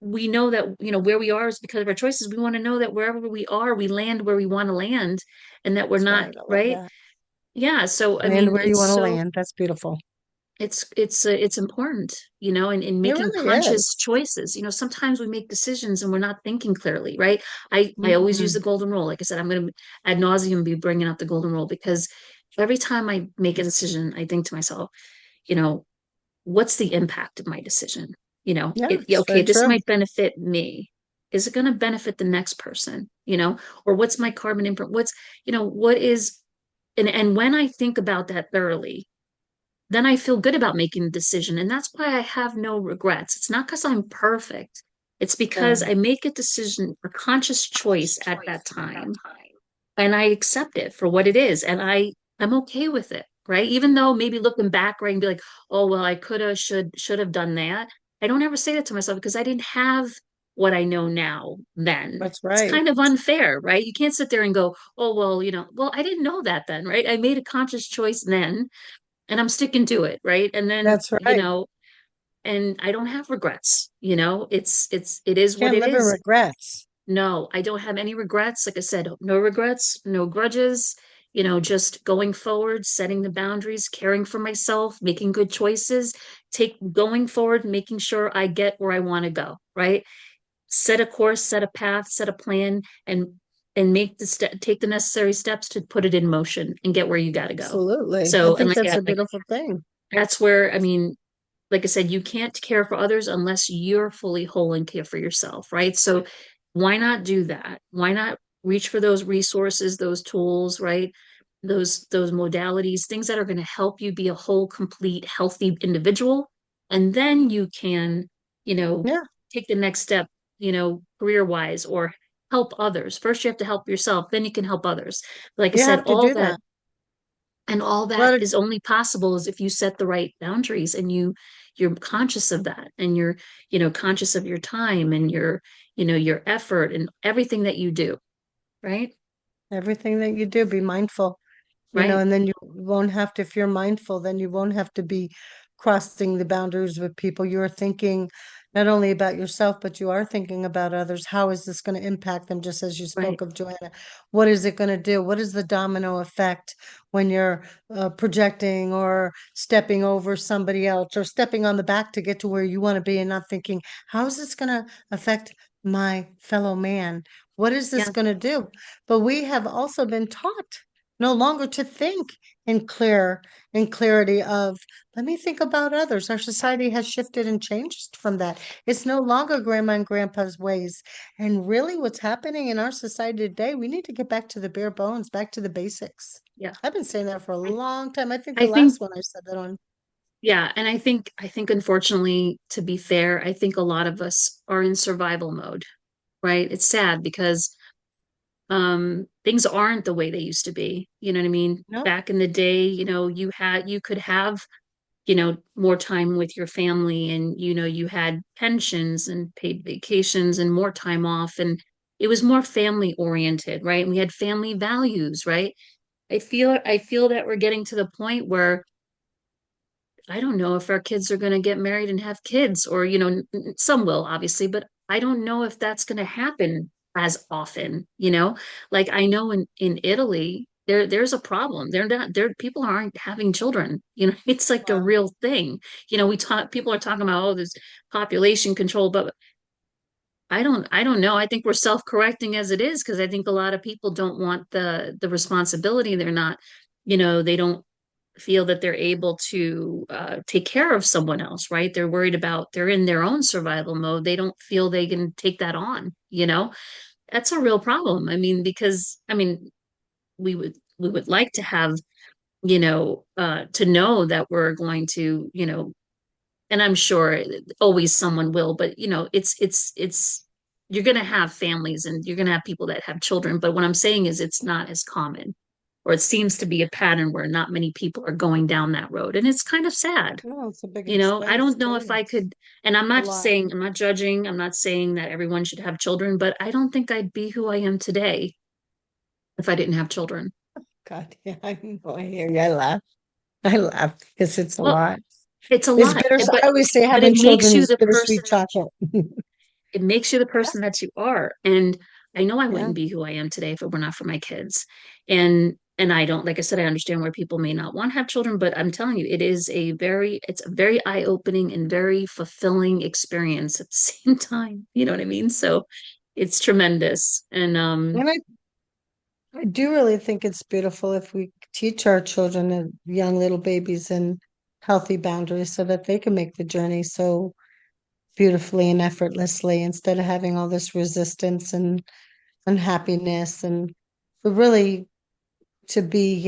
we know that, where we are is because of our choices. We want to know that wherever we are, we land where we want to land and that we're That's not, right. I love right? that. Yeah. So, I Land mean, where you want to land. That's beautiful. it's important, in It making really conscious is. choices. Sometimes we make decisions and we're not thinking clearly, right? I always use Mm-mm. the golden rule. Like I said, I'm going to ad nauseum be bringing up the golden rule because every time I make a decision, I think to myself, you know, what's the impact of my decision? Yeah, Yeah, it's okay, very this true. might benefit me. Is it going to benefit the next person? Or what's my carbon imprint? What is, and when I think about that thoroughly, then I feel good about making a decision. And that's why I have no regrets. It's not because I'm perfect. It's because No, I make a decision, a conscious choice at that time, and I accept it for what it is. And I'm okay with it, right? Even though maybe looking back, right, and be like, oh, well, I could have, should have done that. I don't ever say that to myself because I didn't have what I know now then. that's It's right. kind of unfair, right? You can't sit there and go, oh, well, well, I didn't know that then, right? I made a conscious choice then and I'm sticking to it, right? And then, That's right. and I don't have regrets, it is what Can't it live in is. regrets. No, I don't have any regrets. Like I said, no regrets, no grudges, just going forward, setting the boundaries, caring for myself, making good choices, going forward, making sure I get where I want to go, right? Set a course, set a path, set a plan, and take the necessary steps to put it in motion and get where you got to go. Absolutely. I So, and think that's a like beautiful thing. that's where, I mean, like I said, you can't care for others unless you're fully whole and care for yourself, right? So why not do that? Why not reach for those resources, those tools, right? Those modalities, things that are going to help you be a whole, complete, healthy individual. And then you can, you know, Yeah, take the next step, career wise or help others. First, you have to help yourself, then you can help others. Like I you said, have to do that. all A lot that of is only possible is if you set the right boundaries and you're conscious of that and you're conscious of your time and your effort and everything that you do, right? Everything that you do, be mindful. right? And then you won't have to, if you're mindful, then you won't have to be crossing the boundaries with people. You're thinking not only about yourself, but you are thinking about others. How is this going to impact them? Just as you Right. spoke of Joanna, what is it going to do? What is the domino effect when you're projecting or stepping over somebody else or stepping on the back to get to where you want to be and not thinking, how is this going to affect my fellow man? What is this Yeah. going to do? But we have also been taught no longer to think in clarity of let me think about others. Our society has shifted and changed from that. It's no longer grandma and grandpa's ways. And really what's happening in our society today, we need to get back to the bare bones, back to the basics. Yeah. I've been saying that for a I, long time. I think I the think last one I said that on. yeah, and I think unfortunately, to be fair, I think a lot of us are in survival mode, right? It's sad because things aren't the way they used to be. You know what I mean? No, Back in the day, you could have, more time with your family, and you had pensions and paid vacations and more time off, and it was more family oriented, right? And we had family values, right? I feel that we're getting to the point where I don't know if our kids are going to get married and have kids, or, some will obviously, but I don't know if that's going to happen as often, Like I know in Italy, there's a problem. People aren't having children, it's like a wow. real thing. People are talking about, oh, there's population control, but I don't know. I think we're self-correcting as it is because I think a lot of people don't want the responsibility. They're not, they don't feel that they're able to take care of someone else, right? They're in their own survival mode. They don't feel they can take that on, That's a real problem. I mean, because I mean, we would like to have, to know that we're going to, and I'm sure always someone will, but it's you're going to have families and you're going to have people that have children. But what I'm saying is it's not as common, or it seems to be a pattern where not many people are going down that road. And it's kind of sad. No, it's a big I expense. don't know It if I is could, and a lot. I'm not judging, I'm not saying that everyone should have children, but I don't think I'd be who I am today if I didn't have children. God, yeah, I know. I hear you. I laugh. I laugh because it's a Well, lot. it's a It's lot, bitter. but I always say but it having makes children you is the person bittersweet chocolate. it makes you the person that you are. And I know I Yeah. wouldn't be who I am today if it were not for my kids. And I don't, like I said, I understand where people may not want to have children, but I'm telling you, it's a very eye-opening and very fulfilling experience at the same time. You know what I mean? So it's tremendous. And And I do really think it's beautiful if we teach our children and young little babies and healthy boundaries so that they can make the journey so beautifully and effortlessly instead of having all this resistance and unhappiness and but really to be,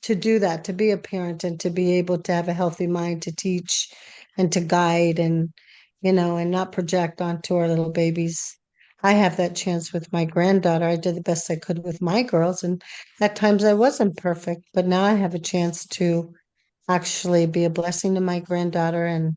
to do that, to be a parent and to be able to have a healthy mind to teach and to guide and not project onto our little babies. I have that chance with my granddaughter. I did the best I could with my girls, and at times I wasn't perfect, but now I have a chance to actually be a blessing to my granddaughter and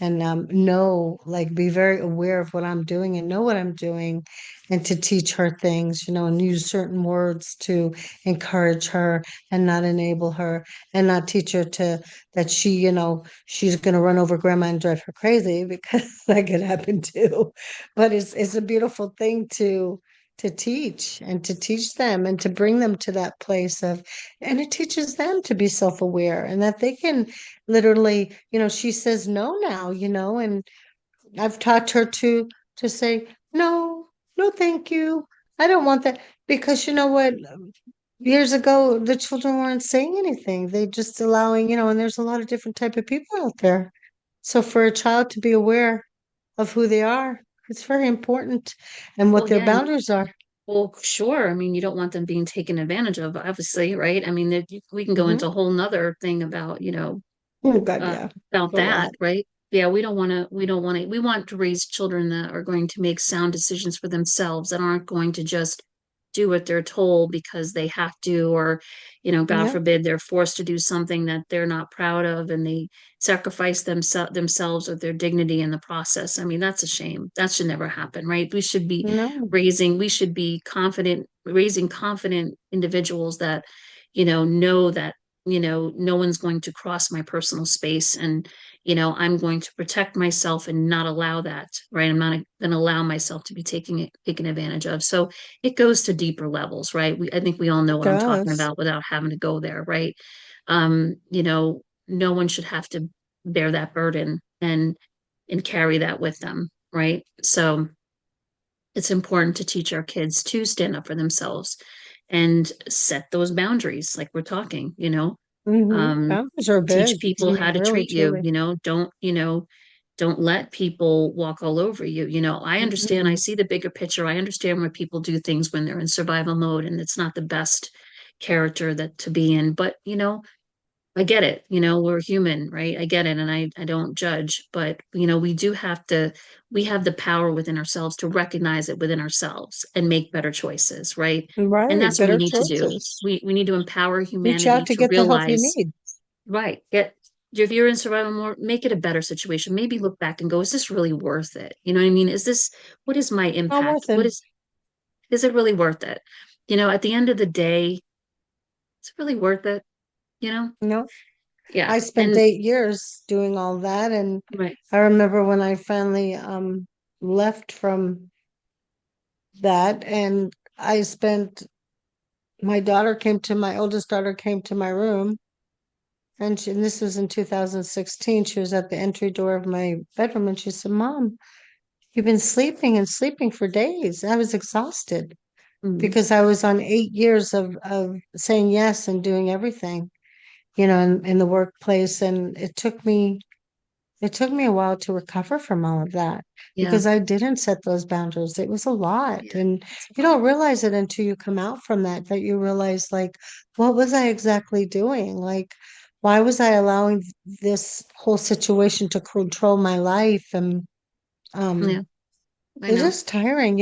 know, like, be very aware of what I'm doing and know what I'm doing, and to teach her things, and use certain words to encourage her and not enable her, and not teach her to that she's going to run over grandma and drive her crazy because that could happen too. But it's a beautiful thing to teach and to teach them and to bring them to that place of, and it teaches them to be self-aware and that they can literally, she says no now, and I've taught her to say no, no, thank you. I don't want that because you know what? Years ago, the children weren't saying anything. They just allowing, and there's a lot of different type of people out there. So for a child to be aware of who they are, it's very important and what well, their yeah, and boundaries are. well, sure. I mean, you don't want them being taken advantage of, obviously, right? I mean, we can go Hmm. into a whole nother thing about, Oh God, uh, yeah, about a lot. that, right? Yeah, we want to raise children that are going to make sound decisions for themselves, that aren't going to just do what they're told because they have to, or, God Yeah. forbid, they're forced to do something that they're not proud of, and they sacrifice themselves or their dignity in the process. I mean, that's a shame. That should never happen, right? No. We should be confident, raising confident individuals that, know that, no one's going to cross my personal space, and, I'm going to protect myself and not allow that, right? I'm not going to allow myself to be taken advantage of. So it goes to deeper levels, right? I think we all know It what I'm talking does. about without having to go there, right? No one should have to bear that burden and carry that with them, right? So it's important to teach our kids to stand up for themselves and set those boundaries, like we're talking, Boundaries are teach big. I people mean, how to really, treat you, truly. don't let people walk all over you. I understand, I Mm-mm. see the bigger picture. I understand why people do things when they're in survival mode and it's not the best character that to be in. But, I get it. We're human, right? I get it. And I don't judge, but, we have the power within ourselves to recognize it within ourselves and make better choices, right? And Right. that's what we Better need to do. choices. We need to empower Reach out humanity to to get the help you realize, need. right, if you're in survival mode, make it a better situation. Maybe look back and go, is this really worth it? You know what I mean? What is my Not impact? worth it. Is it really worth it? At the end of the day, it's really worth it, you know? No. Yeah. I spent And 8 years doing all that, and right. I remember when I finally left from that, and I spent my oldest daughter came to my room, and this was in 2016. She was at the entry door of my bedroom, and she said, "Mom, you've been sleeping and sleeping for days." I was exhausted Mm, because I was on 8 years of saying yes and doing everything, in the workplace. And it took me a while to recover from all of that yeah. because I didn't set those boundaries. It was a lot. Yeah. And It's a you lot. don't realize it until you come out from that you realize, like, what was I exactly doing? Like, why was I allowing this whole situation to control my life? And Yeah, um, I it's know. just tiring.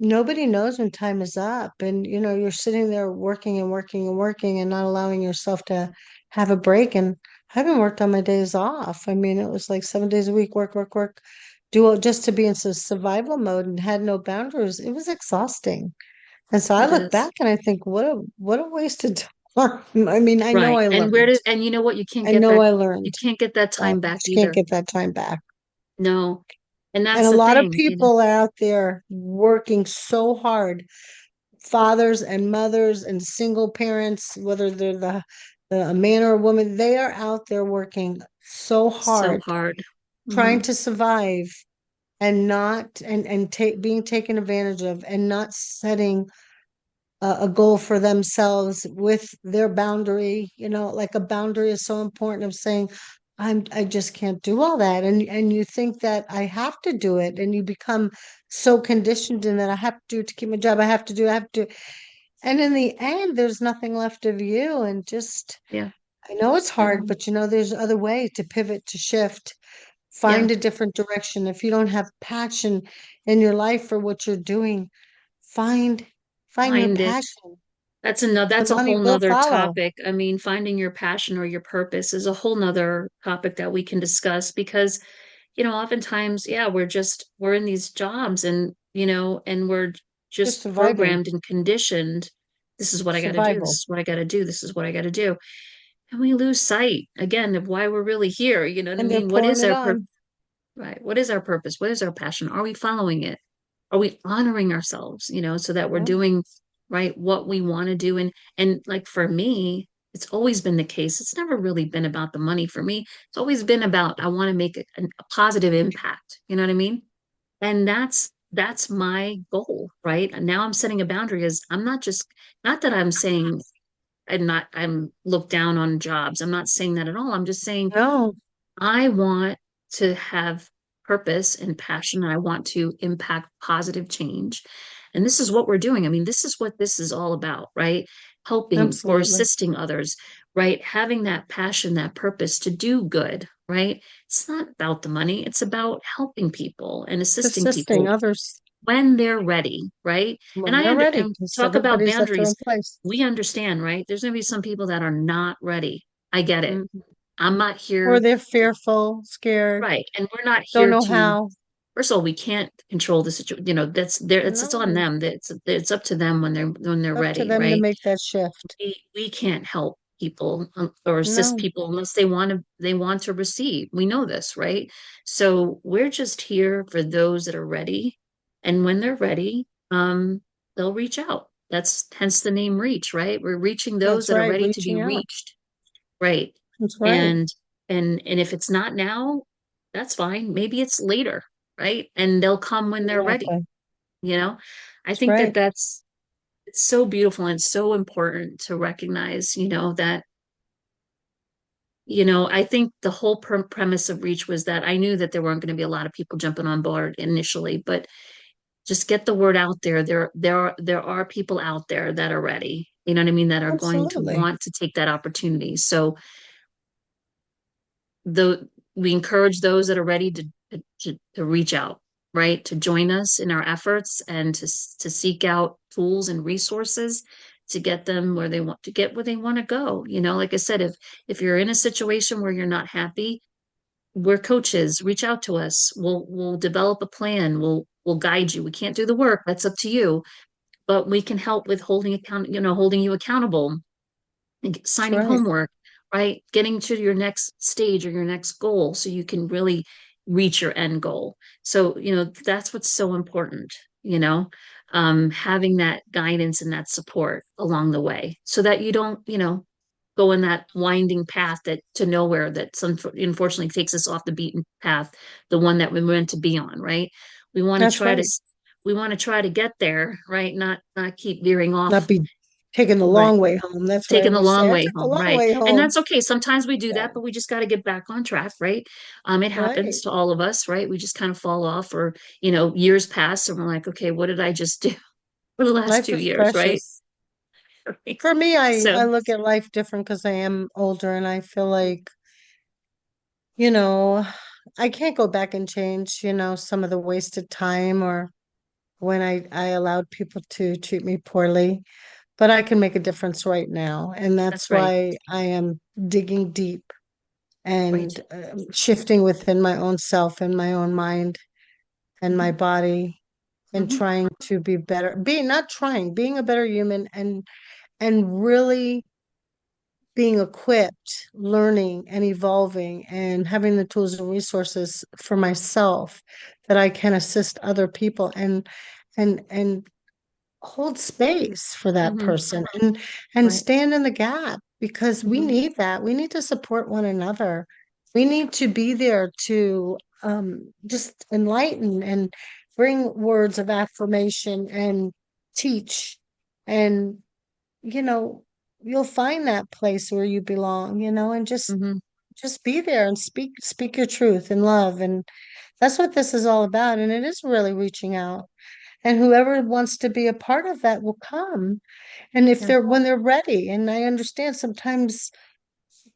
Nobody knows when time is up. And, you're sitting there working and working and working and not allowing yourself to have a break. And I haven't worked on my days off. I mean, it was like 7 days a week, work, work, work, do it just to be in survival mode and had no boundaries. It was exhausting. And so I It look is. back and I think, what a wasted time. I mean, I know Right. I learned. And you know what? I know I learned. You can't get that I time back just can't either. get that time back. No. And And that's a the lot of thing. people are out there working so hard, fathers and mothers and single parents, whether they're a man or a woman, they are out there working so So hard, hard. trying Hmm. to survive and not and being taken advantage of and not setting a goal for themselves with their boundary. Like, a boundary is so important of saying, I just can't do all that. And you think that I have to do it, and you become so conditioned in that I have to do it to keep my job. I have to. And in the end, there's nothing left of you. And just, Yeah. I know it's hard, Um, but there's other way to pivot, to shift, yeah. find a different direction. If you don't have passion in your life for what you're doing, find find your Find it. passion. The That's a money whole will nother follow. topic. I mean, finding your passion or your purpose is a whole nother topic that we can discuss because, oftentimes, yeah, we're in these jobs and we're Just just surviving, programmed and conditioned. This is what I got to do. This survival. is what I got to do. This is what I got to do. And we lose sight again of why we're really here. You know what I And they're mean? What pouring is it our purpose? on. Right. What is our purpose? What is our passion? Are we following it? Are we honoring ourselves, so that we're Yeah, doing right what we want to do? And like for me, it's always been the case. It's never really been about the money for me. It's always been about I want to make a positive impact. You know what I mean? And that's my goal, right? And now I'm setting a boundary as I'm not that I'm saying I'm looked down on jobs. I'm not saying that at all. I'm just saying no, I want to have purpose and passion, and I want to impact positive change. And this is what we're doing. I mean, this is what this is all about, right? Helping or absolutely. assisting others, right? Having that passion, that purpose to do good, right? It's not about the money, it's about helping people and assisting Assisting people. others. when they're ready, right? And when they're ready, and because talk about everybody's at their own boundaries. place. We understand, right? There's going to be some people that are not ready. I get it. Mhm. I'm not Or here, they're fearful, scared, right? And we're not don't here know to, how. first of all, we can't control the situation. That's there. It's on No, them. It's up to them when they're up to ready, them to right? make that shift. We can't help people or assist No, people unless they want to receive. We know this, right? So we're just here for those that are ready. And when they're ready, they'll reach out. That's hence the name reach, right? We're reaching those that's that are right. ready to be Reaching out. reached, right? That's right. And and if it's not now, that's fine. Maybe it's later, right? And they'll come when they're ready, Exactly. you know? I That's think that right. that's it's so beautiful and so important to recognize, that, I think the whole premise of Reach was that I knew that there weren't going to be a lot of people jumping on board initially, but just get the word out there. There are people out there that are ready. You know what I mean? That are going to Absolutely. want to take that opportunity. So the we encourage those that are ready to reach out, right? To join us in our efforts and to seek out tools and resources to get them where they want to go. Like I said, if you're in a situation where you're not happy, we're coaches. Reach out to us. We'll develop a plan. We'll guide you. We can't do the work. That's up to you. But we can help with holding you accountable, That's signing right. homework, right? Getting to your next stage or your next goal so you can really reach your end goal. So, that's what's so important, having that guidance and that support along the way so that you don't, go in that winding path that to nowhere that unfortunately takes us off the beaten path, the one that we're meant to be on, right? We want to That's try to right. we want to try to get there, right? Not keep veering Not off. be taking the Right. long way home. That's what I Taking the always say. long I way took the home, long right? way And home. that's okay. Sometimes we do Yeah. that, but we just got to get back on track, right? It happens Right. to all of us, right? We just kind of fall off, or years pass, and we're like, okay, what did I just do for the last Life two is years, right? precious. For me, I So look at life different because I am older and I feel like, you know, I can't go back and change, some of the wasted time or when I allowed people to treat me poorly, but I can make a difference right now. And that's that's right, why I am digging deep right. and shifting within my own self and my own mind and my Hmm. body and Hmm. trying to be better, not trying, being a better human and really being equipped, learning and evolving and having the tools and resources for myself that I can assist other people and hold space for that Hmm. person and Right. stand in the gap because we Hmm. need that. We need to support one another. We need to be there to just enlighten and bring words of affirmation and teach and you know, you'll find that place where you belong, and Hmm. just be there and speak your truth in love. And that's what this is all about. And it is really reaching out. And whoever wants to be a part of that will come. And if Yeah. they're when they're ready. And I understand sometimes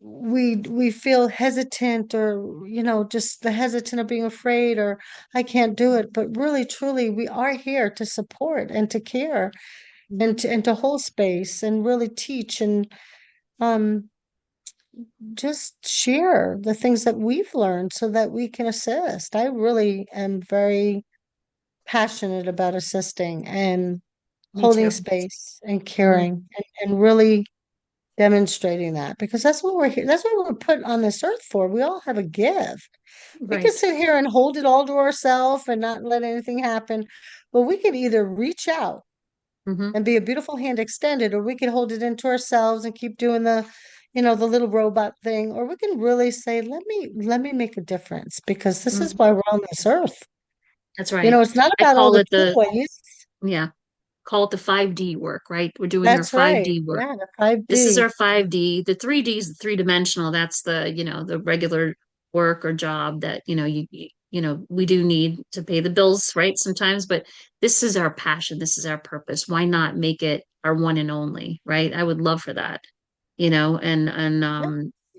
we feel hesitant or just the hesitant of being afraid or I can't do it. But really, truly, we are here to support and to care Hmm. and to hold space and really teach and um just share the things that we've learned so that we can assist. I really am very passionate about assisting and Me holding too. space and Hmm. caring and really demonstrating that because that's what we're here. That's what we're put on this earth for. We all have a gift. We could Right. sit here and hold it all to ourselves and not let anything happen, but we could either reach out Hmm. and be a beautiful hand extended, or we can hold it into ourselves and keep doing the little robot thing, or we can really say, let me make a difference because this is Hmm. why we're on this earth. That's right. It's not I about all call the it the toys. yeah, call it the 5D work, right? We're doing our That's right. 5D work. Yeah, the This is 5D. our 5D. The 3D is the three-dimensional. That's the regular work or job that, we do need to pay the bills, right? Sometimes, but this is our passion. This is our purpose. Why not make it our one and only, right? I would love for that, and Yeah,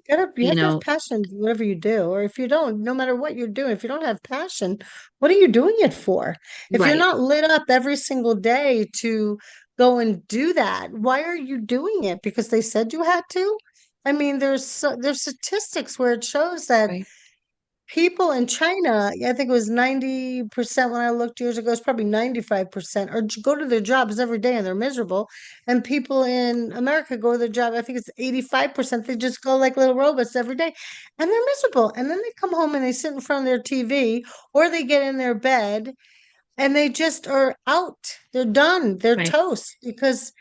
You you have to have know, passion, whatever you do. Or if you don't, no matter what you're doing, if you don't have passion, what are you doing it for? If you're right, not lit up every single day to go and do that, why are you doing it? Because they said you had to? I mean, there's statistics where it shows that right, people in China, I think it was 90% when I looked years ago, it's probably 95%, or go to their jobs every day and they're miserable. And people in America go to their job, I think it's 85%. They just go like little robots every day and they're miserable. And then they come home and they sit in front of their TV or they get in their bed and they just are out. They're done. They're right, toast because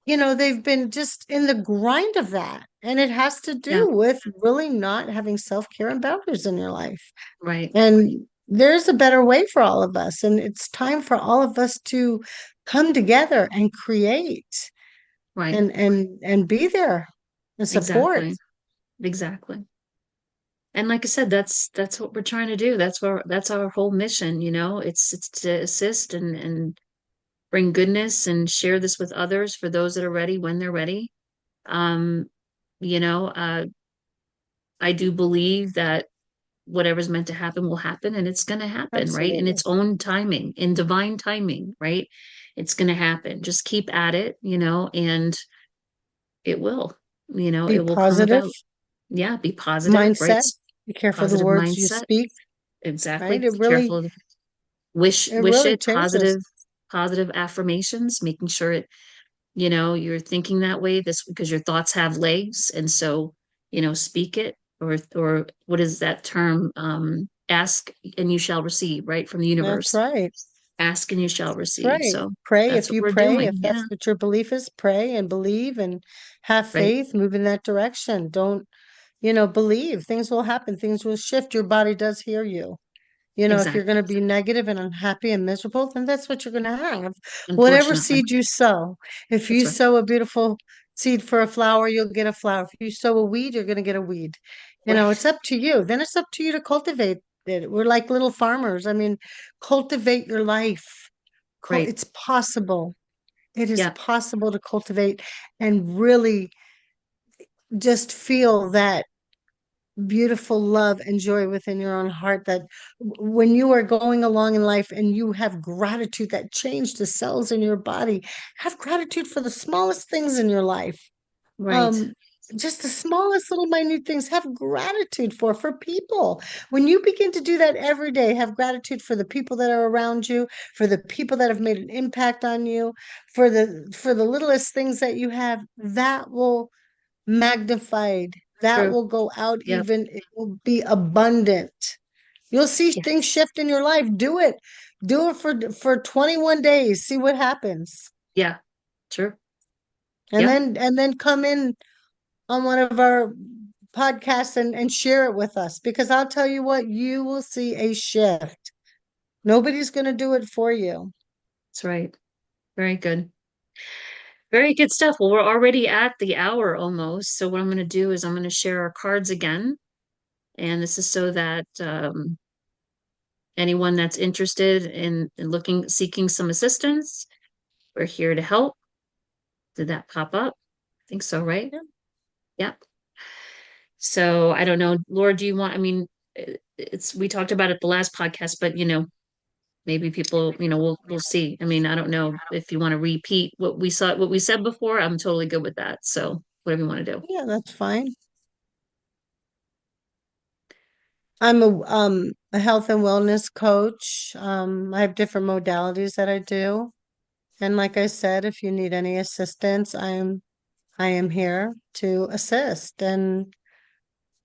they've been just in the grind of that. And it has to yeah, do with really not having self-care and boundaries in your life. right, And there's a better way for all of us. And it's time for all of us to come together and create right, and be there and support. exactly, exactly. And like I said, that's what we're trying to do. That's our whole mission, it's to assist and bring goodness and share this with others for those that are ready when they're ready. Um, you know, I do believe that whatever's meant to happen will happen and it's going to happen, right? In Absolutely. its own timing, in divine timing, right? It's going to happen. Just keep at it, and it will, Be it will come positive about. Yeah, be positive, right? mindset. Be careful the Positive words you mindset. speak, right? Exactly. It Be really, careful of wish it wish really it changes. positive affirmations, making sure you're thinking that way, this because your thoughts have legs, and so speak it, or what is that term, ask and you shall receive, right, from the That's universe. right. Ask and you shall That's receive. right. So Pray that's if what you we're pray, if doing. Yeah, that's what your belief is, pray and believe and have right, faith, move in that direction. Don't, believe things will happen, things will shift. Your body does hear you. If you're going exactly. to be negative and unhappy and miserable, then that's what you're going to have. Whatever Unfortunately, seed you sow, if you that's right. sow a beautiful seed for a flower, you'll get a flower. If you sow a weed, you're going to get a weed. It's Right, up to you. Then it's up to you to cultivate it. We're like little farmers. I mean, cultivate your life. right. It's possible. It is Yeah, possible to cultivate and really just feel that beautiful love and joy within your own heart that when you are going along in life and you have gratitude that change the cells in your body, have gratitude for the smallest things in your life. right, um just the smallest little minute things, have gratitude for people. When you begin to do that every day, have gratitude for the people that are around you, for the people that have made an impact on you, for the littlest things that you have, that will magnified. That true. will go out, Yep. even it will be abundant. You'll see things Yes. shift in your life. Do it. Do it for 21 days. See what happens. Yeah, true. And Yeah, then come in on one of our podcasts and share it with us because I'll tell you what, you will see a shift. Nobody's going to do it for you. that's right. Very good. Very good stuff. Well, we're already at the hour almost. So what I'm going to do is I'm going to share our cards again. And this is so that anyone that's interested in looking, seeking some assistance, we're here to help. Did that pop up? I think so, right? Yeah, Yeah. So I don't know, Laura, do you want, I mean, we talked about it the last podcast, but maybe people, we'll see. I mean, I don't know if you want to repeat what we said before. I'm totally good with that. So whatever you want to do. yeah, that's fine. I'm a health and wellness coach. I have different modalities that I do. And like I said, if you need any assistance, I am here to assist. And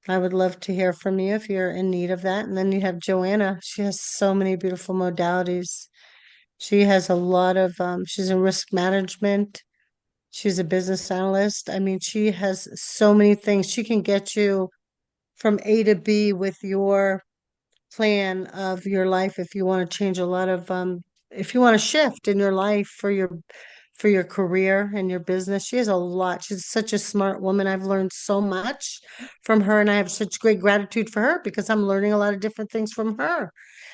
I would love to hear from you if you're in need of that. And then you have Joanna. She has so many beautiful modalities. She has a lot of she's in risk management. She's a business analyst. I mean, she has so many things. She can get you from A to B with your plan of your life if you want to change a lot of if you want to shift in your life for your career and your business. She has a lot. She's such a smart woman. I've learned so much from her, and I have such great gratitude for her because I'm learning a lot of different things from her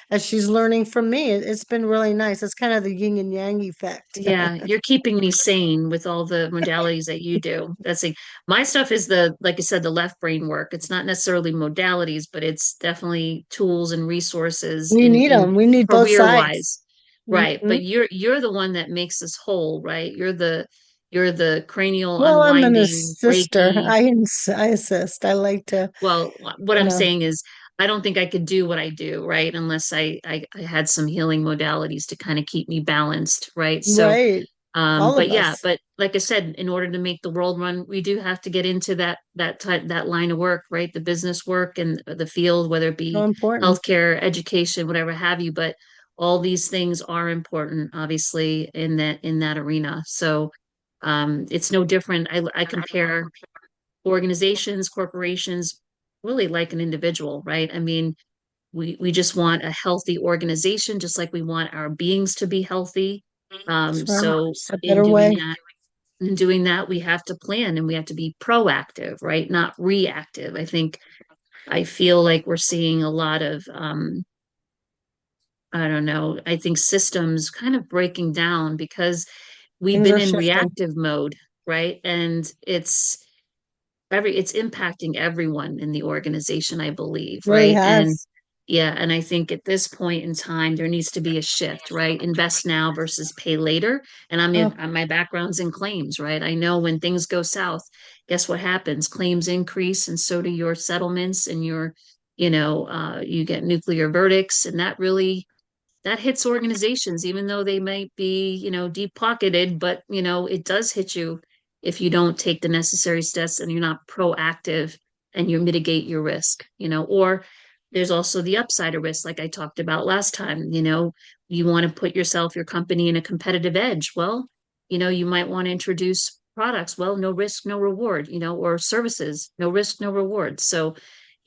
as she's learning from me. It's been really nice. It's kind of the yin and yang effect. Yeah, you're keeping me sane with all the modalities that you do. That's like my stuff is like I said, the left brain work. It's not necessarily modalities, but it's definitely tools and resources We need in them. We need both career sides. wise. Right. Mhm. But you're the one that makes us whole, right? You're the cranial Well, I'm an unwinding assister. Reiki. I assist. I like to, Well, what you I'm know, saying is I don't think I could do what I do, right? Unless I had some healing modalities to kind of keep me balanced, right? So right. All but of yeah, us. but like I said, in order to make the world run, we do have to get into that type that line of work, right? The business work and the field, whether it So be important. healthcare, education, whatever have you. But all these things are important, obviously, in that arena. So it's no different. I compare organizations, corporations, really like an individual, right? I mean, we just want a healthy organization, just like we want our beings to be healthy. That's right. So A in better doing way. that, we have to plan and we have to be proactive, right? Not reactive. I feel like we're seeing a lot of I don't know, I think systems kind of breaking down because we've Things been are in shifting. reactive mode, right? And it's impacting everyone in the organization, I believe, Really right? And has. yeah, and I think at this point in time there needs to be a shift, right? Invest now versus pay later. And Oh, my background's in claims, right? I know when things go south, guess what happens? Claims increase and so do your settlements and you get nuclear verdicts, and that hits organizations, even though they might be, deep pocketed, but, it does hit you if you don't take the necessary steps and you're not proactive and you mitigate your risk, or there's also the upside of risk, like I talked about last time, you want to put your company in a competitive edge. Well, you might want to introduce products, well, no risk, no reward, or services, no risk, no reward. So,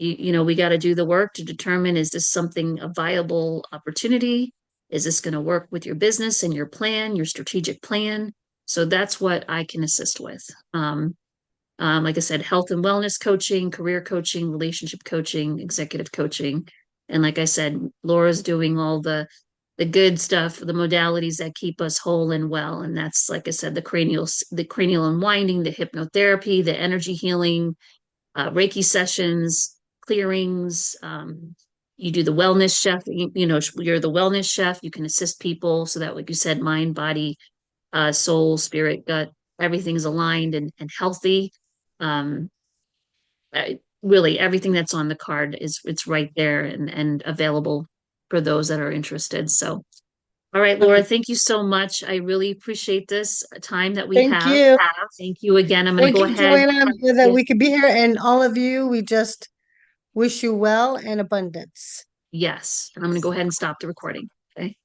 we got to do the work to determine, is this something a viable opportunity? Is this going to work with your business and your plan, your strategic plan? So that's what I can assist with. Like I said, health and wellness coaching, career coaching, relationship coaching, executive coaching. And like I said, Laura's doing all the good stuff, the modalities that keep us whole and well. And that's, like I said, the cranial unwinding, the hypnotherapy, the energy healing, Reiki sessions, clearings. You do the wellness chef. You're the wellness chef. You can assist people so that, like you said, mind, body, soul, spirit, gut, everything's aligned and healthy. Um, really, everything that's on the card it's right there and available for those that are interested. So, all right, Laura, thank you so much. I really appreciate this time that we thank have. you. Thank you again. I'm going to Thank go you, ahead. Joanna, that Yeah. we could be here. And all of you, we just wish you well and abundance. Yes. And I'm going to go ahead and stop the recording. Okay.